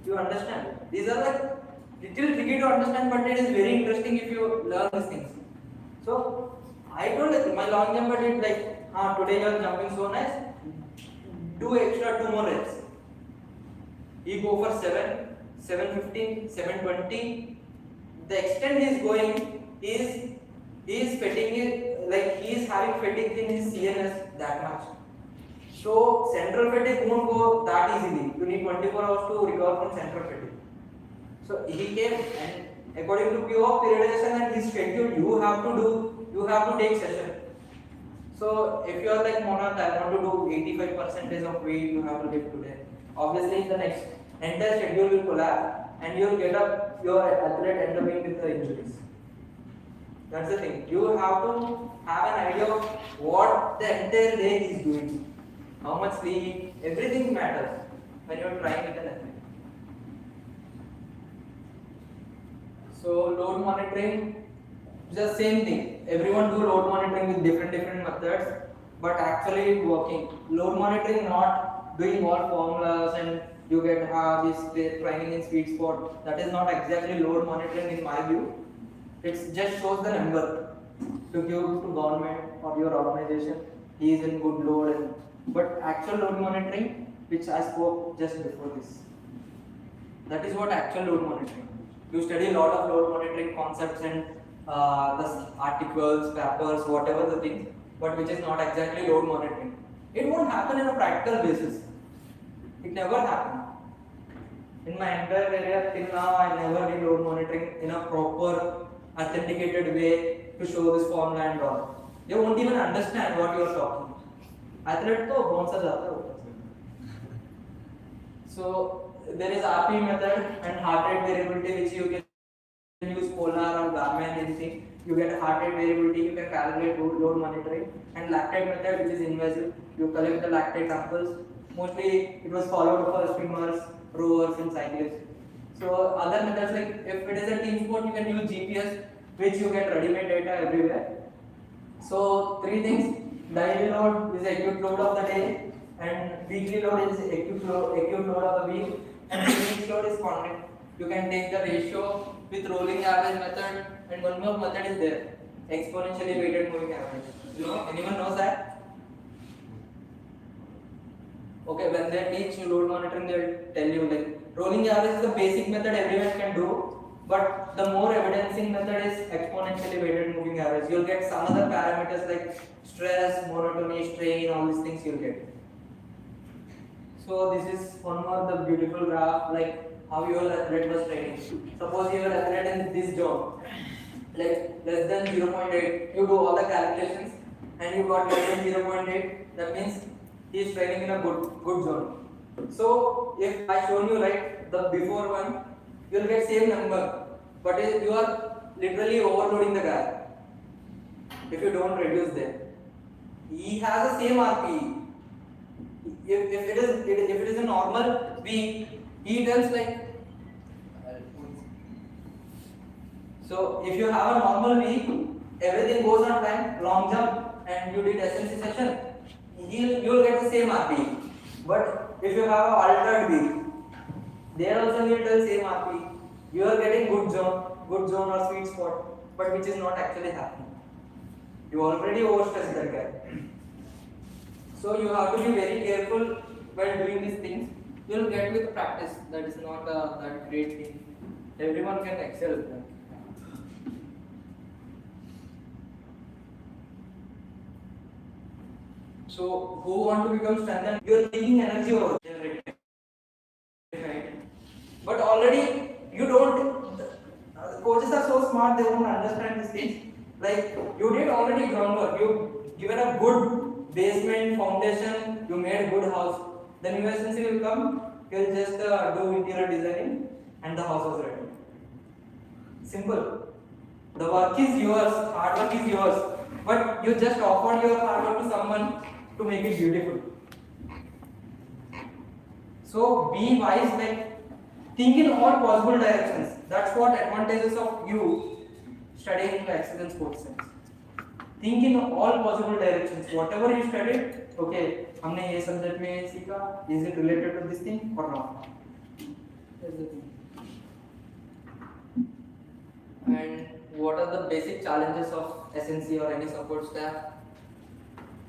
You understand? These are like little tricky to understand, but it is very interesting if you learn these things. So I told like my long jumper did like, today you are jumping so nice. Do extra 2 more reps. He go for 7, 7:15, 7:20. The extent he is going is fatigue, like he is having fatigue in his CNS that much. So central fatigue won't go that easily. You need 24 hours to recover from central fatigue. So he came and according to pure periodization and his schedule, you have to take session. So if you are like Monat, I want to do 85% of weight you have to lift today. Obviously the next entire schedule will collapse and you will get up your athlete end up with the injuries. That's the thing. You have to have an idea of what the entire day is doing. How much sleep, everything matters when you are trying with an athlete. So load monitoring, just same thing. Everyone do load monitoring with different methods, but actually working. Load monitoring not doing all formulas and you get this training in sweet spot. That is not exactly load monitoring in my view. It just shows the number to give to government or your organization. He is in good load, but actual load monitoring, which I spoke just before this. That is what actual load monitoring. You study a lot of load monitoring concepts and the articles, papers, whatever the things, but which is not exactly load monitoring. It won't happen in a practical basis. It never happened. In my entire career till now, I never did load monitoring in a proper, authenticated way to show this formula and all. They won't even understand what you are talking. Athlete to bounce jata hai. So there is RP method and heart rate variability, which you can use Polar or Garmin, anything. You get heart rate variability, you can calculate load monitoring, and lactate method, which is invasive. You collect the lactate samples. Mostly it was followed for swimmers, rowers, and cyclists. So other methods like if it is a team sport, you can use GPS, which you get ready-made data everywhere. So 3 things: daily load is acute load of the day, and weekly load is acute load of the week, and weekly load is constant. You can take the ratio with rolling average method, and one more method is there, exponentially weighted moving average. You know, anyone knows that? Okay, when they teach you load monitoring, they will tell you like rolling average is the basic method everyone can do, but the more evidencing method is exponentially weighted moving average. You'll get some other parameters like stress, monotony, strain, all these things you'll get. So this is one more the beautiful graph, like how your athlete was training. Suppose your athlete in this zone, like less than 0.8, you do all the calculations and you got less than 0.8, that means he is training in a good zone. So if I show you like the before one, you will get same number, but you are literally overloading the guy if you don't reduce them. He has the same RPE. If it is a normal week, he does like. So if you have a normal week, everything goes on time, long jump, and you did SNC session, you will get the same RPE. But if you have a altered week, there also you will tell same RPE. You are getting good zone or sweet spot, but which is not actually happening. You already overstressed that guy. So you have to be very careful while doing these things. You will get with practice. That is not that great thing. Everyone can excel at that. So who want to become strengthened? You are thinking energy over generated, right? But already you don't. The coaches are so smart; they won't understand these things. Like you did already groundwork. You given a good basement foundation. You made a good house. The new essence will come. You'll just do interior designing, and the house was ready. Simple. The work is yours. Hard work is yours. But you just offered your hard work to someone to make it beautiful. So be wise, like think in all possible directions. That's what advantages of you studying the excellence course science. Think in all possible directions. Whatever you studied, okay, हमने ये subject में सीखा. Is it related to this thing or not? That's the thing. And what are the basic challenges of SNC or any support staff?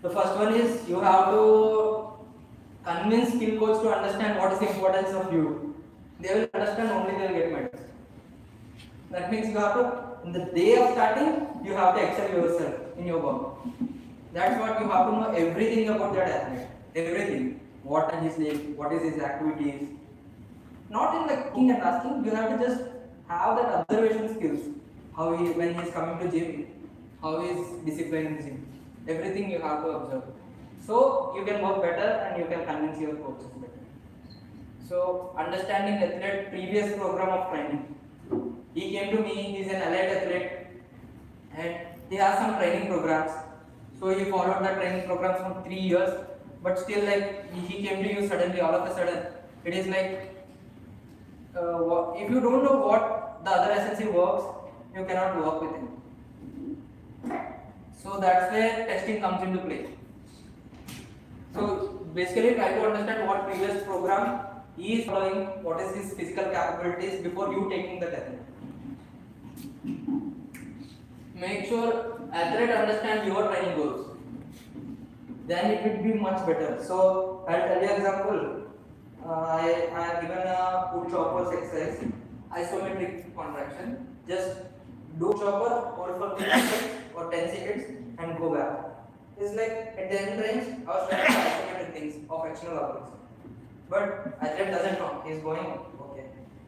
The first one is you have to convince skill coach to understand what is the importance of you. They will understand only they will get medals. That means you have to, in the day of starting, you have to excel yourself in your work. That's what you have to know everything about that athlete. Everything. What is his name, what is his activities. Not in the kicking and asking, you have to just have that observation skills. How he, when he is coming to gym, how he is disciplined in gym. Everything you have to observe. So you can work better and you can convince your coaches better. So understanding athlete previous program of training. He came to me, he is an elite athlete and he has some training programs. So he followed the training programs for 3 years, but still like he came to you suddenly, all of a sudden. It is like if you don't know what the other SNC works, you cannot work with him. So that's where testing comes into play. So basically try to understand what previous program he is following, what is his physical capabilities before you taking the test. Make sure athlete understand your training goals. Then it will be much better. So I'll tell you an example. I have given a pull chopper exercise, isometric contraction. Just do chopper, hold for 3 seconds or 10 seconds and go back. It's like at the end range, I was trying to isometric things of actional upwards. But athlete doesn't know. He's going, okay.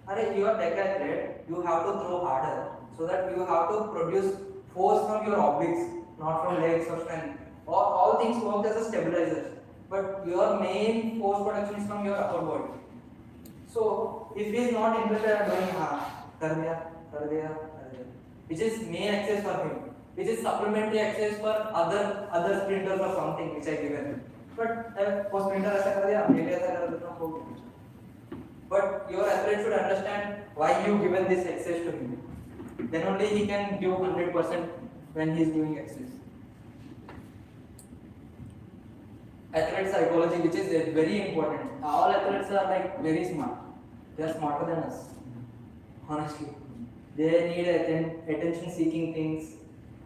Are you are decathlete, you have to throw harder so that you have to produce force from your obliques, not from legs or strength. All things work as a stabilizer. But your main force production is from your upper body. So if he is not interested in doing kar diya, which is main exercise for him, which is supplementary exercise for other sprinters or something which I given. But वो sprinter ऐसा कर दिया, मैं भी ऐसा कर देता हूँ. But your athlete should understand why you given this exercise to him. Then only he can give 100% when he is doing exercise. Athlete psychology, which is very important. All athletes are like very smart. They are smarter than us. Honestly, they need attention-seeking things,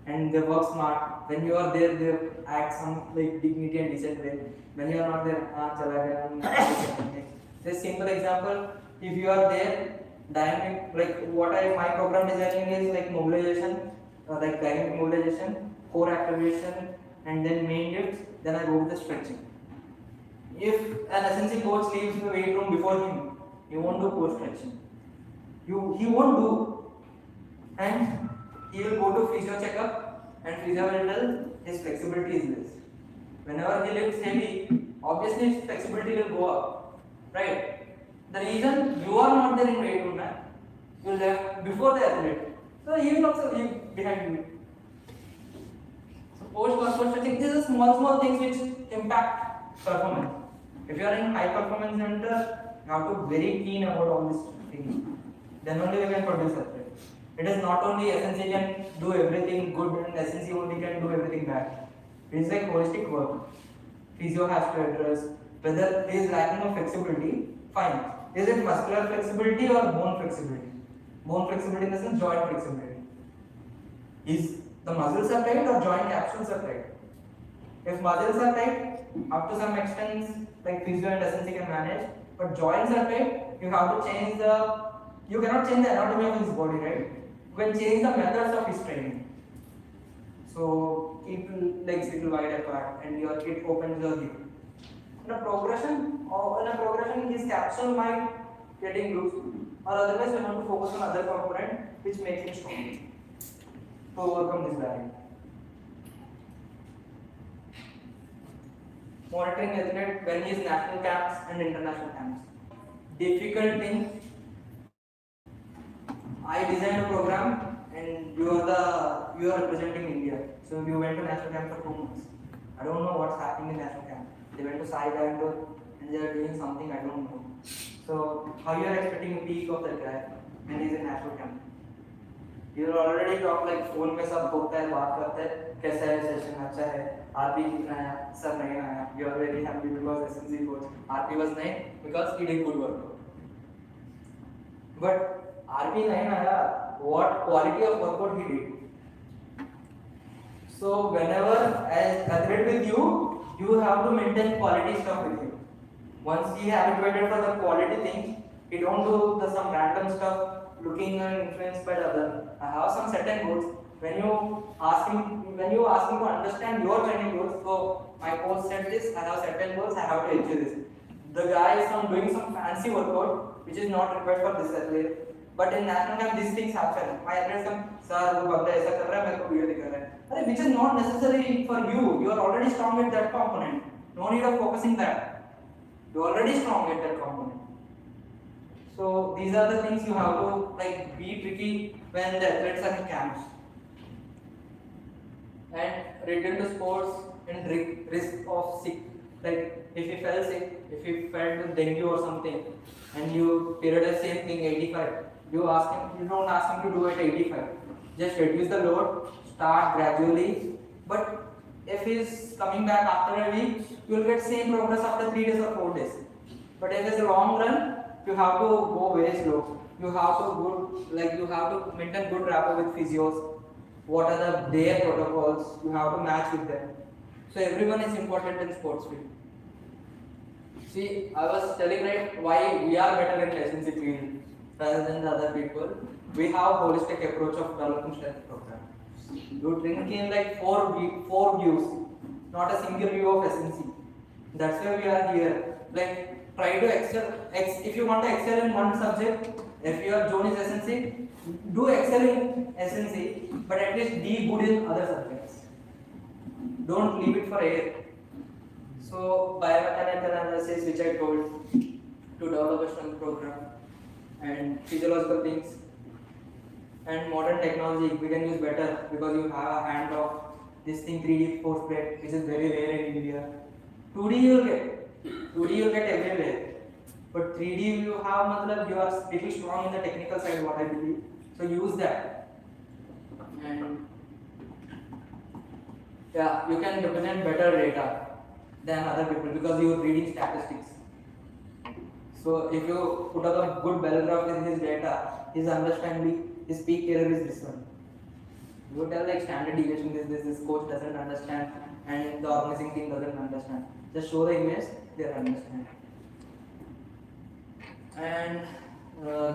and they work smart. When you are there, they act some like dignity and decent way. When you are not there, chala gaya. Say simple example: if you are there, dynamic like my program designing is like mobilization, like dynamic mobilization, core activation, and then main lifts. Then I go with the stretching. If an SNC coach leaves the weight room before him, he won't do core stretching. He won't do, and he will go to physio checkup, and physio will tell his flexibility is less. Whenever he lifts heavy, obviously his flexibility will go up, right? The reason you are not there in weight room, man, you left before the athlete, so he will also leave behind you. Post-workout stretching, these are small things which impact performance. If you are in high performance center, you have to be very keen about all these things. Then only we can produce athlete. It is not only SNC can do everything good and SNC only can do everything bad. It is like holistic work. Physio has to address whether he is lacking of flexibility, fine. Is it muscular flexibility or bone flexibility? Bone flexibility in the sense joint flexibility. Is the muscles are tight or joint capsules are tight? If muscles are tight, up to some extent, like physio and SNC can manage, but joints are right, you have to change you cannot change the anatomy of his body, right? You can change the methods of his training. So keep legs little wide apart and your hip opens your hip. In a progression, his capsule might getting loose, or otherwise we want to focus on other component which makes him strong to overcome this barrier. Monitoring athlete when he is national camps and international camps. Difficult thing. I designed a program and you are representing India. So you went to national camp for 2 months. I don't know what's happening in national camp. They went to Sai Bangalore and they are doing something I don't know. So how you are expecting a peak of that guy when he's in national camp? You already talk like phone में सब बोलता है बात करते हैं कैसा है session अच्छा है आरपी कितना है सर नहीं आया you are very happy because SNC coach RP was नहीं because he did good work but RP नहीं आया what quality of workout he did so whenever as athlete with you have to maintain quality stuff with him once he habituated for the quality things he don't do some random stuff looking and influenced by the other. I have some certain goals. When you ask him to understand your training goals, so my coach said this, I have certain goals, I have to achieve this. The guy is from doing some fancy workout which is not required for this athlete. But in national camp these things happen. My athletes come, sir, वो बंदा ऐसा कर रहा है, मेरे को video दिखा रहा है. अरे which is not necessary for you. You are already strong at that component. No need of focusing that. You are already strong at that component. So these are the things you have to like be tricky when the athletes are in camps. And return to sports and risk of sick. Like if he fell sick, if he fell with dengue or something, and you period same thing 85, you don't ask him to do it 85. Just reduce the load, start gradually. But if he's coming back after a week, you will get same progress after 3 days or 4 days. But if it's a long run, you have to go very slow. You have to maintain good rapport with physios. What are their protocols? You have to match with them. So everyone is important in sports field. See, I was telling right why we are better in SNC field rather than the other people. We have holistic approach of developing strength program. You drink in like four views, not a single view of SNC. That's why we are here. Like try to excel. If you want to excel in one subject, if your zone is SNC, do excel in SNC, but at least be good in other subjects. Don't leave it for air. So biomechanical analysis, which I told, to develop a strength program, and physiological things, and modern technology we can use better because you have a hand of this thing 3D force plate, which is very rare in India. 2D you will get everywhere, but 3D you have you are little strong in the technical side, what I believe. So use that, and yeah, you can represent better data than other people because you are reading statistics. So if you put up a good bell graph in his data, his understanding, his peak error is this one. You tell like standard deviation this coach doesn't understand and the organizing team doesn't understand. Just show the image, they understand. And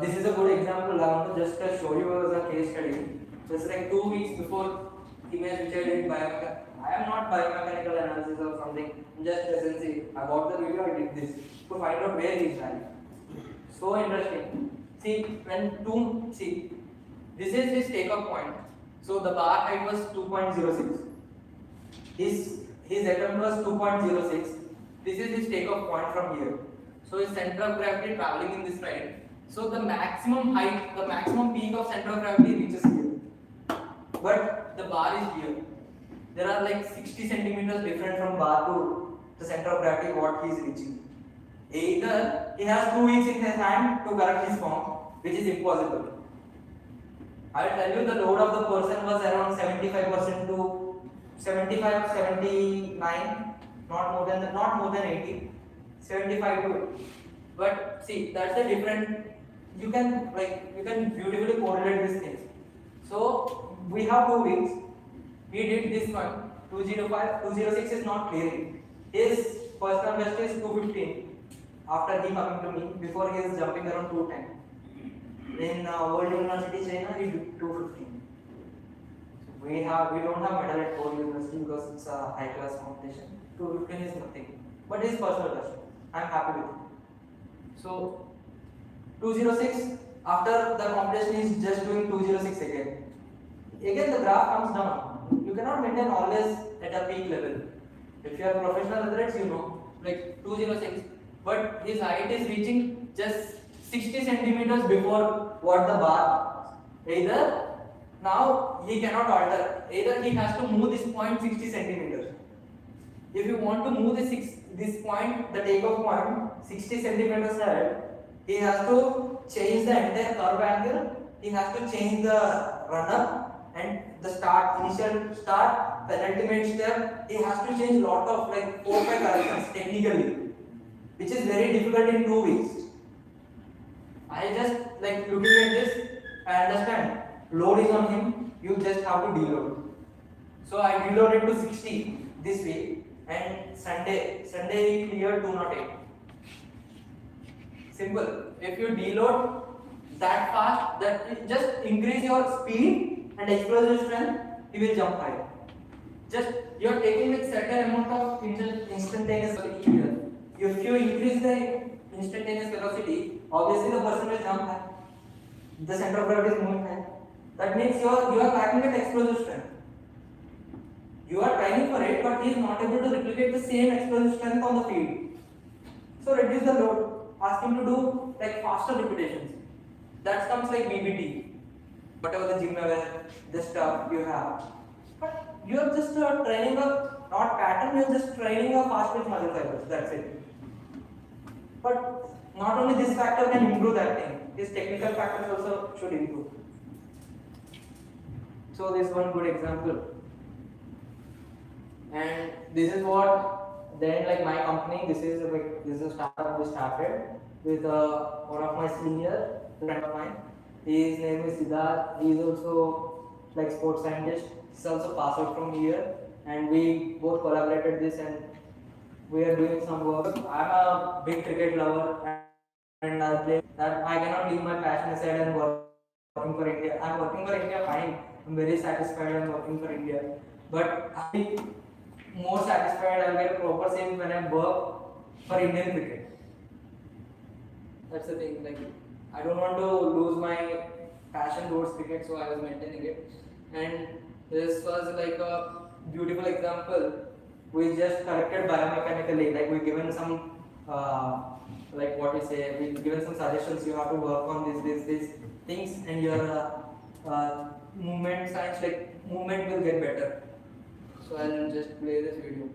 this is a good example. I want to just show you as a case study. Just like 2 weeks before image which I did I am not biomechanical analysis or something. Just SNC. I got the video. I did this to find out where he is lying. So interesting. See this is his takeoff point. So the bar height was 2.06. His attempt was 2.06. This is his takeoff point from here. So his center of gravity traveling in this line. So the maximum height, the maximum peak of center of gravity reaches here. But the bar is here. There are like 60 centimeters different from bar to the center of gravity what he is reaching. Either he has 2 weeks in his hand to correct his form, which is impossible. I will tell you the load of the person was around 75% to 75, 79, not more than 80, 75 to 80. But see, that's the different. You can beautifully correlate these things. So we have 2 weeks. We did this one. 205, 206 is not clearing. His personal best is 215 after he coming to me. Before he is jumping around 210. In World University China, he did 215. We don't have medal at World University because it's a high class competition. 215 is nothing. But his personal best. I'm happy with it. So 206 after the competition is just doing 206 again. Again the graph comes down. You cannot maintain always at a peak level. If you are professional athletes, you know, like 206, but his height is reaching just 60 centimeters before what the bar. Either now he cannot alter. Either he has to move this point 60 centimeters. If you want to move this point, the takeoff point 60 centimeters ahead, he has to change the entire curve angle. He has to change the run-up and the initial start, penultimate step. He has to change lot of like 4-5 corrections technically, which is very difficult in 2 weeks. I just like looking at this, I understand. Load is on him, you just have to deload. So I deloaded to 60 this week, and Sunday he cleared 208. Simple. If you deload that fast, that just increase your speed and explosive strength, you will jump high. Just you are taking with certain amount of instantaneous velocity here. If you increase the instantaneous velocity, obviously the person will jump high. The center of gravity is moving high. That means you are lacking with explosive strength. You are training for it, but he is not able to replicate the same explosive strength on the field. So reduce the load. Ask him to do like faster repetitions. That comes like BBT. Whatever the gym aware, the stuff you have. But you are just training a not pattern, you are just training a fast twitch muscle fibers. That's it. But not only this factor can improve that thing. His technical factors also should improve. So this is one good example. And this is what then like my company, this is a startup we started with one of my senior friend of mine. His name is Siddharth. He is also like sports scientist. He's also passed out from here, and we both collaborated this and we are doing some work. I'm a big cricket lover and I play that I cannot leave my passion aside and working for India. I'm working for India fine. I'm very satisfied I'm working for India. But I'll be more satisfied, I'll get a proper same when I work for Indian cricket. That's the thing, like I don't want to lose my passion towards cricket, so I was maintaining it. And this was like a beautiful example. We just corrected biomechanically, like we given some like what we say, we given some suggestions. You have to work on these things, and your movement science, like movement will get better. So I'll just play this video.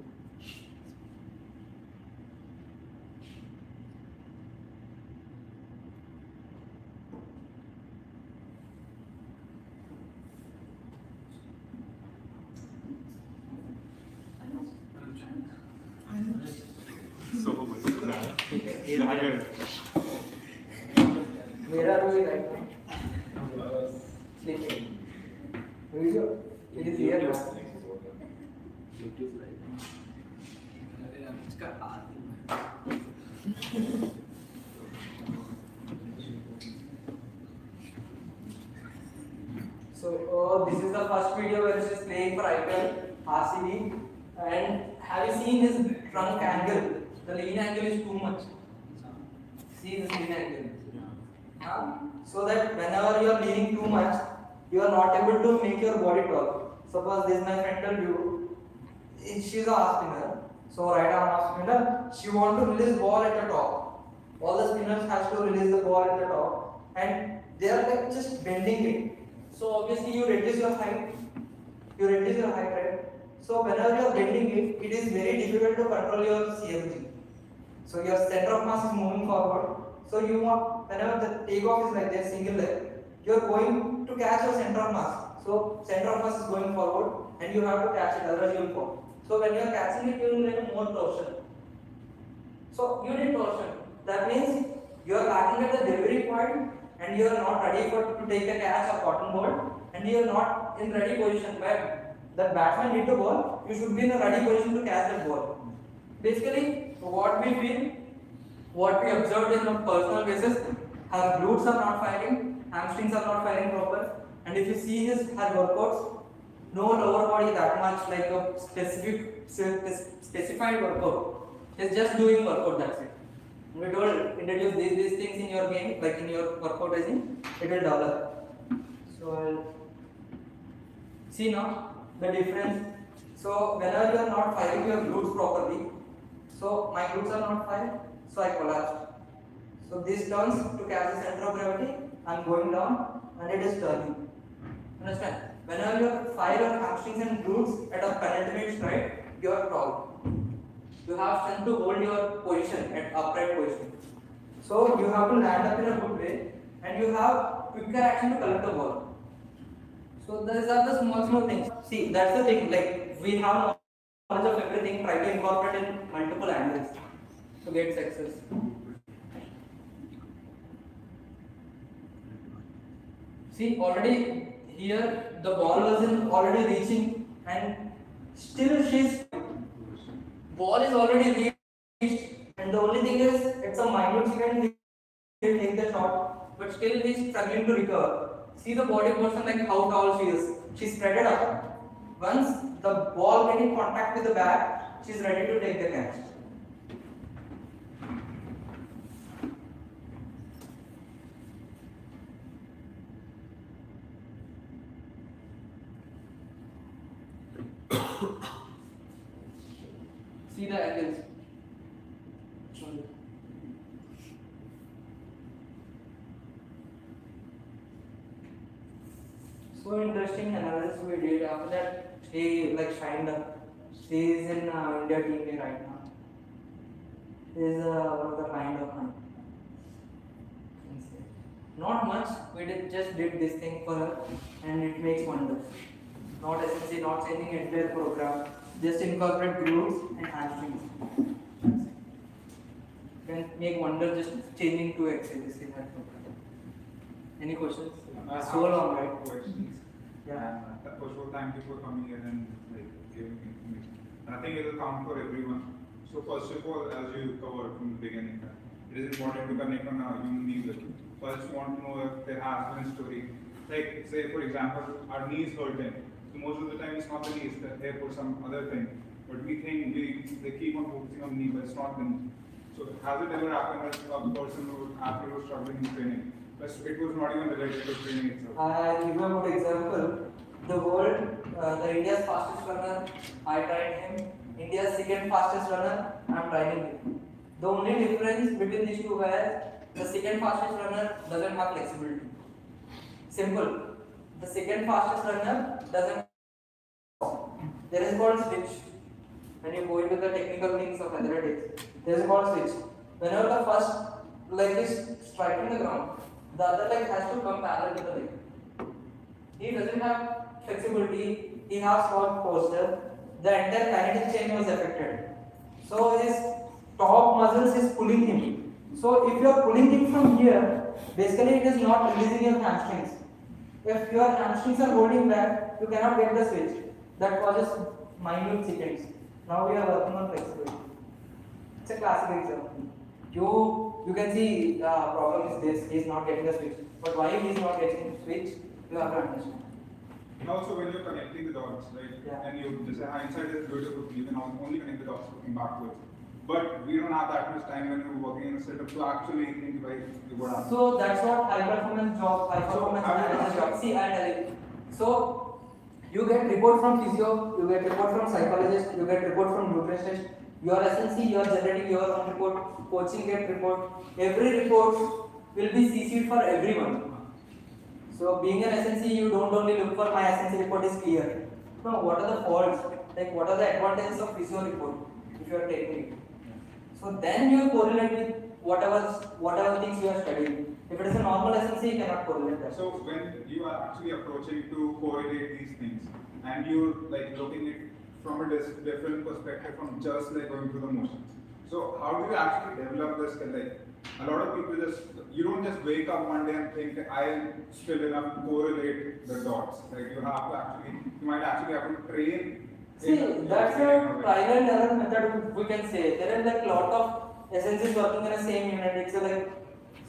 So much. Where are we right now? Sleeping. Video. It is here now. So this is the first video where she is playing for IPL RCB, and have you seen his trunk angle? The lean angle is too much. See this lean angle. So that whenever you are leaning too much, you are not able to make your body tall. Suppose this is my frontal view. She is a half spinner. So right arm half spinner. She want to release ball at the top. All the spinners has to release the ball at the top, and they are like just bending it. So obviously you reduce your height. Right? So whenever you are bending it, it is very difficult to control your CFG. So your center of mass is moving forward. So you want, whenever the takeoff is like this, single leg, you are going to catch your center of mass. So center of mass is going forward, and you have to catch it, otherwise you will fall. So when you are catching it, you will get more torsion. So you need torsion. That means you are lacking at the delivery point, and you are not ready to take the catch or cotton ball, and you are not in ready position where the batsman hit the ball. You should be in a ready position to catch the ball. Basically, what we feel, what we observed in a personal basis, her glutes are not firing, hamstrings are not firing proper, and if you see her workouts, no lower body that much like a specified workout. It's just doing workout, that's it. We told introduce these things in your game, like in your workout regime, it will develop. So I'll see now the difference. So whenever you are not firing your glutes properly, so my glutes are not firing, so I collapsed. So this turns to catch the center of gravity, I am going down and it is turning. Understand? Whenever you fire your hamstrings and glutes at a penultimate stride, you are tall. You have strength to hold your position at upright position. So you have to land up in a good way and you have quicker action to collect the ball. So these are the small things. See, that's the thing, like we have knowledge of everything, try to incorporate in multiple angles to get success. See, already here the ball was already reaching and still she's ball is already reached and the only thing is it's a minute second he will take the shot but still he is struggling to recover. See the body portion, like how tall she is. She spread it up. Once the ball getting contact with the bat, she is ready to take the catch. See the angles. So interesting analysis we did. After that, she like shined up. She is in India team right now. She is one of the kind of not much. We just did this thing for her, and it makes wonders. Not essentially not changing entire program. Just incorporate glutes and hamstrings. Can make wonder just changing two exercises in that program. Any questions? So long, right? Questions. Yeah. First of all, thank you for coming here and like giving information. I think it will count for everyone. So first of all, as you covered from the beginning, it is important to connect on a human being level. First, want to know if there has been a story. Like, say for example, our knee is hurting. So most of the time, it's not the knee; it's the hip or some other thing. But we think they keep on focusing on the knee, but it's not the knee. So has it ever happened that a person who after was struggling in training? But it was not even related to training itself. I give you a good example. The India's fastest runner, I tried him. India's second fastest runner, I am trying him. The only difference between these two guys, the second fastest runner doesn't have flexibility. Simple. The second fastest runner doesn't. There is called switch. When you go into the technical things of athletics, there is called switch. Whenever the first leg is striking the ground, the other leg has to come parallel to the leg. He doesn't have flexibility, he has short posture, the entire kinetic chain was affected. So his top muscles is pulling him. So if you are pulling him from here, basically it is not releasing your hamstrings. If your hamstrings are holding back, you cannot get the switch. That causes minute seconds. Now we are working on flexibility. It's a classic example. You can see the problem is this, he is not getting a switch. But why he is not getting a switch, you have to understand. And also when you're connecting the dots, right? Yeah. And you just say hindsight is beautiful, you can only connect the dots looking backwards. But we don't have that much time when we're working in a setup to actually think about what happens. So that's what high performance analysis job. See, I'll tell you. So you get report from physio, you get report from psychologist, you get report from nutritionist. Your SNC, you are generating your own report. Coaching get report. Every report will be CC'd for everyone. So being an SNC, you don't only look for my SNC report is clear. No, what are the faults? Like what are the advantages of physio report if you are taking it? So then you correlate with whatever things you are studying. If it is a normal SNC, you cannot correlate that. So when you are actually approaching to correlate these things and you're like looking at from a different perspective from just like going through the motions. So how do you actually develop this skill? Like a lot of people you don't just wake up one day and think I am still enough to correlate the dots. Like you might actually have to train See, that's a trial and error method we can say. There are like lot of essences working in the same unit. It's like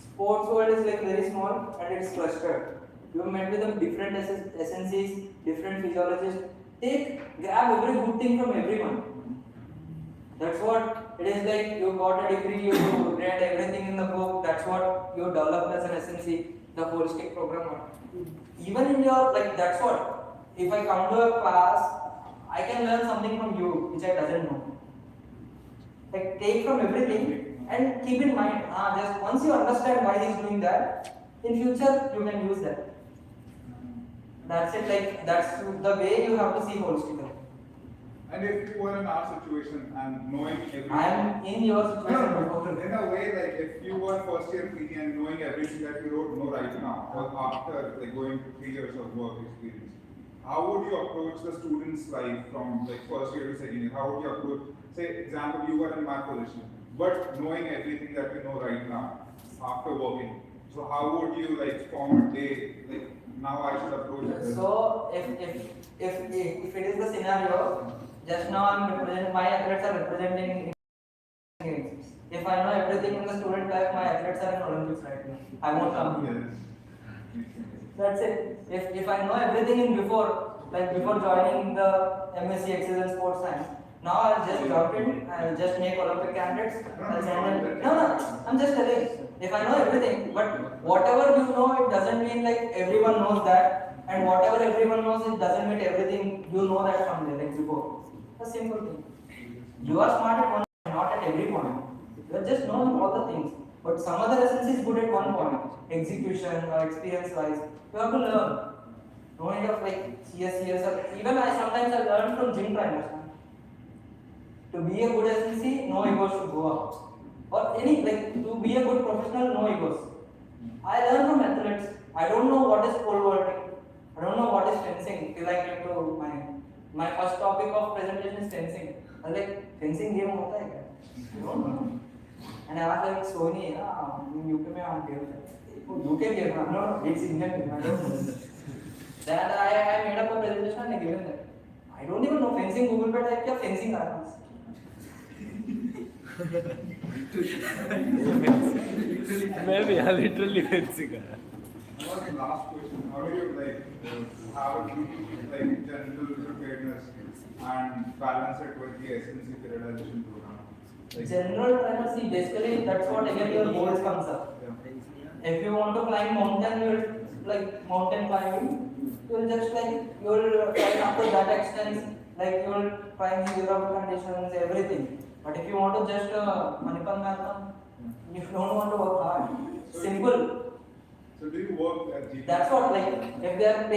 sports world is like very small and it's clustered. You met with them different essences, different physiologists. Grab every good thing from everyone. That's what it is like. You got a degree, you read everything in the book. That's what you develop as an SNC, the holistic program. Even in your like, that's what. If I come to a class, I can learn something from you which I doesn't know. Like take from everything and keep in mind. Just once you understand why he's doing that, in future you can use that. That's it. Like that's the way you have to see holistically. And if you were in our situation and knowing everything, I am in your situation. in a way, like if you were first year PG and knowing everything that you don't know right now, or after like going to 3 years of work experience, how would you approach the student's life from like first year to second year? How would you approach, say, example, you were in my position, but knowing everything that you know right now after working, so how would you like form a day, like now I should approach it? So if it is the scenario, just now I'm representing, my athletes are representing games. If I know everything in the student life, my athletes are in Olympics right now. I won't come here. That's it. If I know everything in before, like before joining the MSc Excel and Sports Science, now I'll just jump in, I'll just make Olympic candidates. I'll send them. No, I'm just telling. If I know everything, but whatever you know, it doesn't mean like everyone knows that, and whatever everyone knows, it doesn't mean everything you know that from there, like before. A simple thing. You are smart at one point, not at every point. You are just knowing all the things. But some other essence is good at one point. Execution or experience wise. You have to learn. Knowing of like CS, or even sometimes I learn from gym trainers. To be a good SNC, no egos should go up. Or any like to be a good professional, no egos. I learn from athletes. I don't know what is pole vaulting. I don't know what is fencing till I came to my first topic of presentation is fencing. I was like, fencing game hota hai kya? I don't know. And I was like, Sony, UK mein I'm game. UK game, no, it's Indian game. I don't know. Then I made up a presentation and I given that. I don't even know fencing. Google पे type किया fencing arms. Maybe literally fencing. What's the last question? How do you like have a like general preparedness and balance it with the SNC periodization program? Like, General trainer, see, basically that's what again your goals comes up. yeah. If you want to climb mountain, you'll like mountain climbing, you'll just like you'll climb up to that extent, like you'll climb in zero conditions, everything. But if you want to just Manipal marathon, you don't want to work hard. Simple. So do you work at GP? That's what like if they are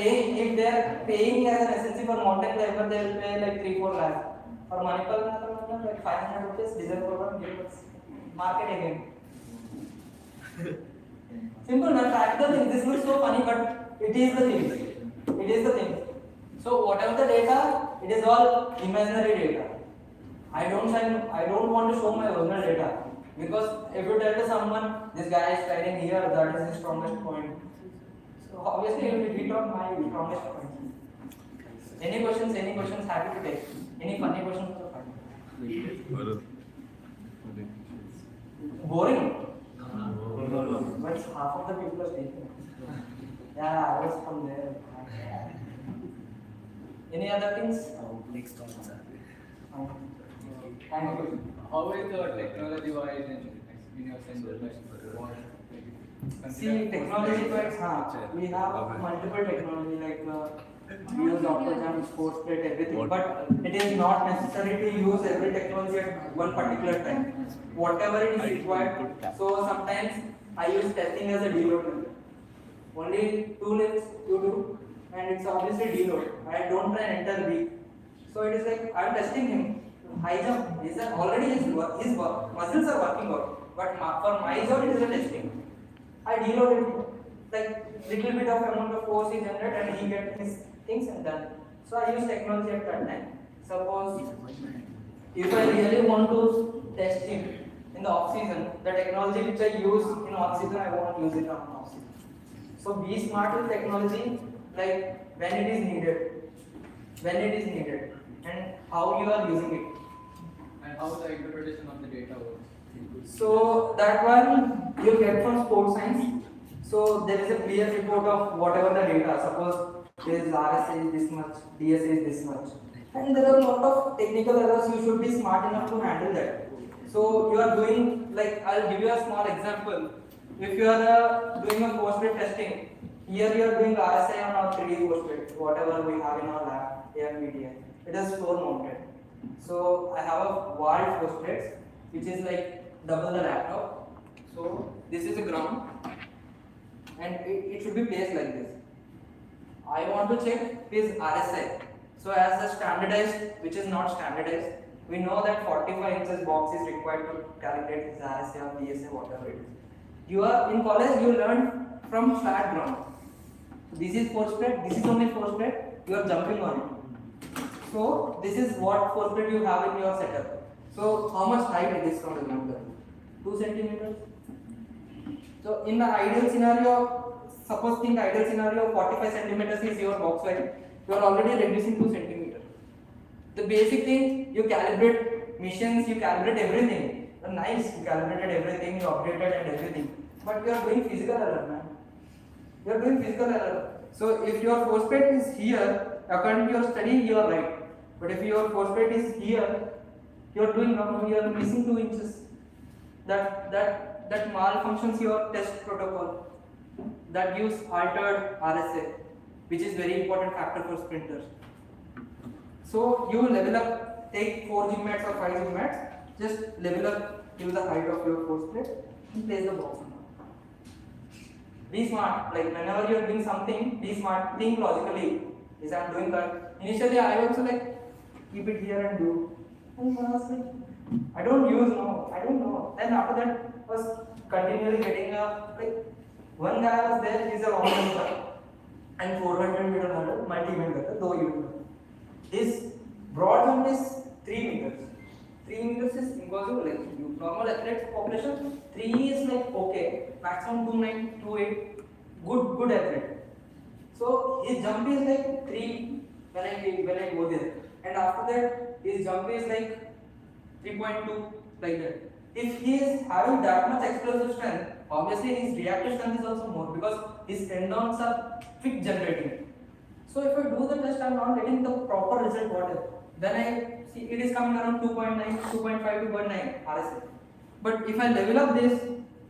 paying as an SNC for mountain climber, they will pay like 3-4 lakhs. For Manipal marathon, like 500 rupees, design program, give us market again. Simple, not practical thing. This looks so funny, but it is the thing. It is the thing. So whatever the data, it is all imaginary data. I don't want to show my original data. Because if you tell to someone, this guy is training here, that is his strongest point. So obviously he will beat on my strongest point. Any questions, happy to take. Any funny questions are fine. Boring? But half of the people are taking. Yeah, I was from there. Any other things? Next one, sir. Thank you. How is the technology wise in your center? See, technology wise, we have multiple technology like we use Optojam, sports plate, everything. But it is not necessary to use every technology at one particular time. Whatever it is required. So sometimes I use testing as a deload. Only 2 lifts you do, and it's obviously deload. I don't try and enter weak. So it is like I'm testing him. High jump is already his muscles are working out, but for my job it is a testing. I deload it like little bit of amount of force is generated and he gets his things and done. So I use technology at that time. Suppose if I really want to test him in the off season, the technology which I use in off season I won't use it on off season. So be smart with technology, like when it is needed. and how you are using it. And how the interpretation of the data works. So that one you get from sports science. So there is a clear report of whatever the data. Suppose there is RSA is this much, DSA is this much, and there are a lot of technical errors. You should be smart enough to handle that. So you are doing, like, I'll give you a small example. If you are doing a post-grade testing, here you are doing RSA on our 3D post-grade, whatever we have in our lab, AFPDA. It is floor mounted. So I have a wall post-grades, which is like double the laptop. So this is a ground, and it should be placed like this. I want to check is RSA. So as a standardized, which is not standardized, we know that 45 inches box is required to calculate his RSA or DSA, whatever it is. You are in college, you learn from flat ground. This is force plate, this is only force plate, you are jumping on it. So this is what force plate you have in your setup. So how much height it is from the ground? 2 centimeters. So in the ideal scenario, suppose think ideal scenario 45 centimeters is your box height, you are already reducing 2 centimeters. The basic thing, you calibrate missions, you calibrate everything. Nice, you calibrated everything, you updated and everything. But you are doing physical error, man. You are doing physical error. So if your force plate is here, according to your study, you are right. But if your force plate is here, you are doing wrong. You are missing 2 inches. That malfunctions your test protocol. That gives altered RSA, which is very important factor for sprinters. So you level up, take 4 gym mats or 5 gym mats, just level up till the height of your force plate and place the box. Be smart, like whenever you are doing something, be smart, think logically. Is I am doing that? Initially I also like keep it here and do. And I was like, I don't use now, I don't know. Then after that was continually getting a, like, one guy was there, he's a long jumper and 400 meter hurdle, multi-event guy, though you know. His broad jump is 3 meters. 3 meters is impossible. Like normal athletes population, 3 is like okay, maximum 2.9, 2.8, good athlete. So his jump is like 3 when I go there, and after that his jump is like 3.2 like that. If he is having that much explosive strength, obviously his reactive strength is also more because his tendons are quick generating. So if I do the test, I am not getting the proper result. Whatever. Then I see it is coming around 2.9, 2.5, 2.9 RSA. But if I level up this,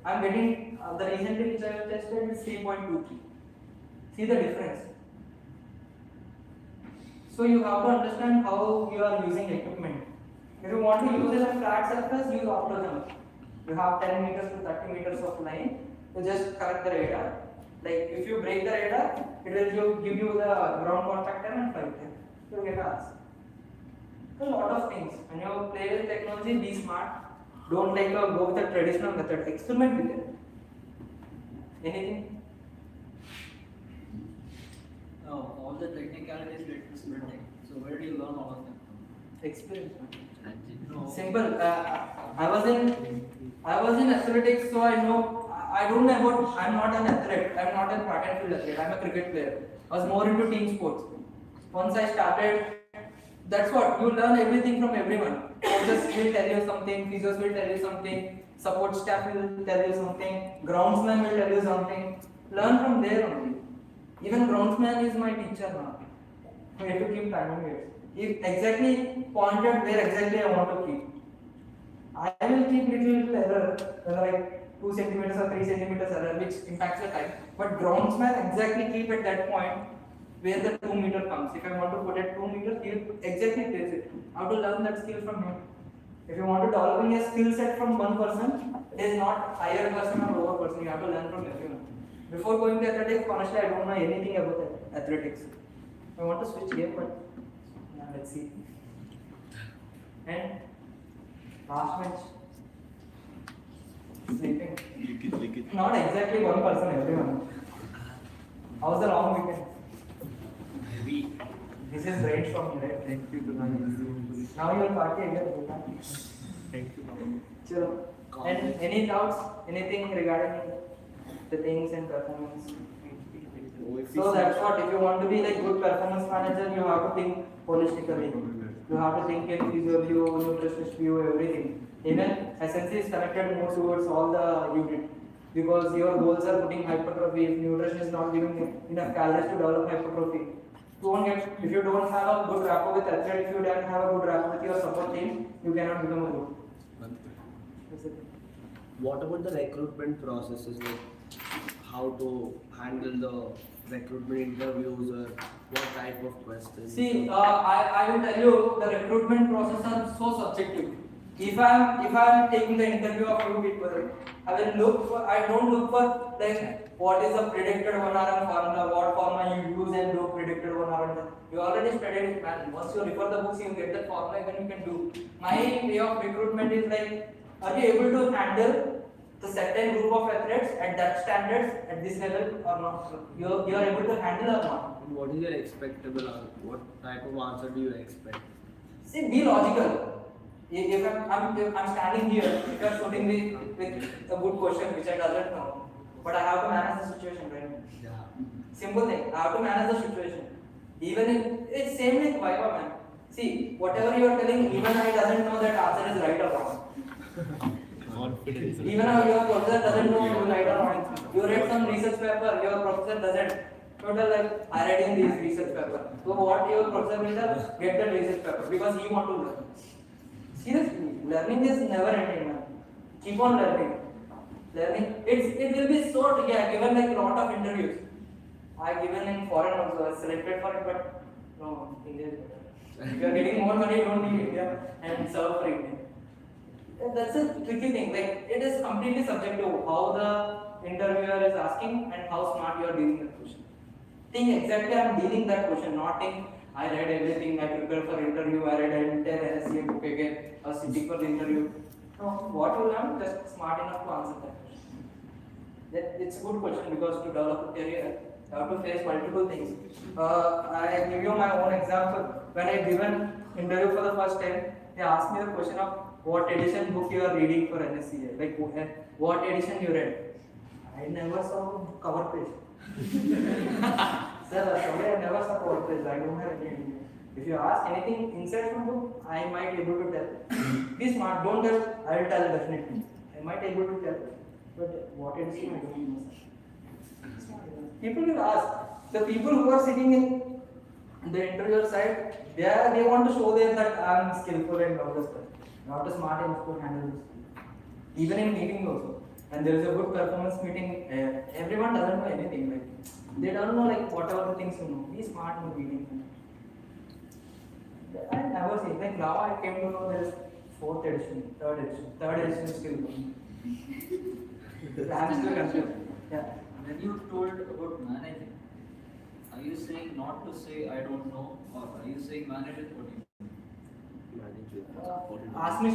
I am getting the recently which I have tested is 3.23. See the difference. So you have to understand how you are using equipment. If you want to use it on flat surface, use auto jump. You have 10 meters to 30 meters of line. You just correct the radar. Like if you break the radar, it will give you the ground contact time and flight time. You will get an answer. A lot of things. When you play with technology, be smart. Don't like go with the traditional method. Experiment with it. Anything? No, all the technicalities related to sprinting. So where do you learn all of them? Experience. No. Simple. I was in athletics, so I know. I don't know about. I'm not an athlete. I'm not a track and field athlete. I'm a cricket player. I was more into team sports. Once I started, that's what you learn everything from everyone. Coaches will tell you something. Physios will tell you something. Support staff will tell you something. Groundsman will tell you something. Learn from there only. Even groundsman is my teacher now. I have to keep timing it. If exactly pointed where exactly I want to keep. I will keep little error, like 2 centimeters or 3 centimeters error, which impacts the time. But groundsman exactly keep at that point where the 2 meter comes. If I want to put it 2 meters, he will exactly place it. How to learn that skill from him? If you want to develop a skill set from one person, it is not higher person or lower person. You have to learn from everyone. Before going to athletics, honestly, I don't know anything about athletics. I want to switch here, but yeah, let's see. And last match, sleeping. Not exactly one person, everyone. How's the long weekend? This is great from me, right? Thank you. Now you will party again. Thank you. Sure. And any doubts? Anything regarding the things and performance? So that's what, if you want to be like good performance manager, you have to think holistically. You have to think in physio view, nutritionist view, everything. Even SNC is connected more towards all the unit because your goals are putting hypertrophy. If nutrition is not giving enough calories to develop hypertrophy, you won't get. If you don't have a good rapport with athlete, if you don't have a good rapport with your support team, you cannot become a good. That's it. What about the recruitment processes? Like how to handle the recruitment interviews or what type of questions? See, I will tell you the recruitment process are so subjective. If I'm taking the interview of few people, I don't look for like what is the predicted 1 hour formula, what formula you use and do predicted 1 hour. You already studied it, man. Once you refer the books, you get the formula, then you can do. My way of recruitment is like, are you able to handle the certain group of athletes at that standards at this level or not? You are able to handle or not? And what is your expectable answer? What type of answer do you expect? See, be logical. If I'm standing here, if you are shooting me with a good question which I doesn't know, but I have to manage the situation, right? Yeah. Simple thing. I have to manage the situation. Even if it's same like Viva, man. See, whatever you are telling, even I doesn't know that answer is right or wrong. Confidence. Even your professor doesn't know you right or wrong. You read some research paper, your professor doesn't. You tell like, I read in this research paper. So what your professor will tell? Get that research paper because he want to learn. Seriously, learning is never ending, man. Keep on learning. It will be so tricky. I given like a lot of interviews. I given in foreign also. I selected for it, but no, India is better. If you are getting more money, you don't need India and serve for India. That's a tricky thing. Like it is completely subjective how the interviewer is asking and how smart you are dealing that question. Think exactly I am dealing that question, not think I read everything, I prepared for interview, I read entire NSCA book again, I was sitting for the interview. No, what you learn, just smart enough to answer that question. It's a good question because to develop a career, you have to face multiple things. I give you my own example. When I given interview for the first time, they asked me the question of what edition book you are reading for NSCA, like what edition you read. I never saw cover page. Sir, sorry, I never saw cover page. I don't have any idea. If you ask anything inside from book, I might able to tell. Be smart, don't tell. I will tell definitely. I might able to tell, but what edition I don't know. People will ask. The people who are sitting in the interviewer side, they want to show them that I am skillful and all this stuff. Not a smart enough to handle this. Even in meeting also. And there is a good performance meeting, everyone doesn't know anything. Like they don't know like whatever the things you know. Be smart in the meeting. I never seen like now I came to know there is third edition is still going. I'm still confused. Yeah. When you told about managing, are you saying not to say I don't know, or are you saying manage it? What do you Manage with Ask me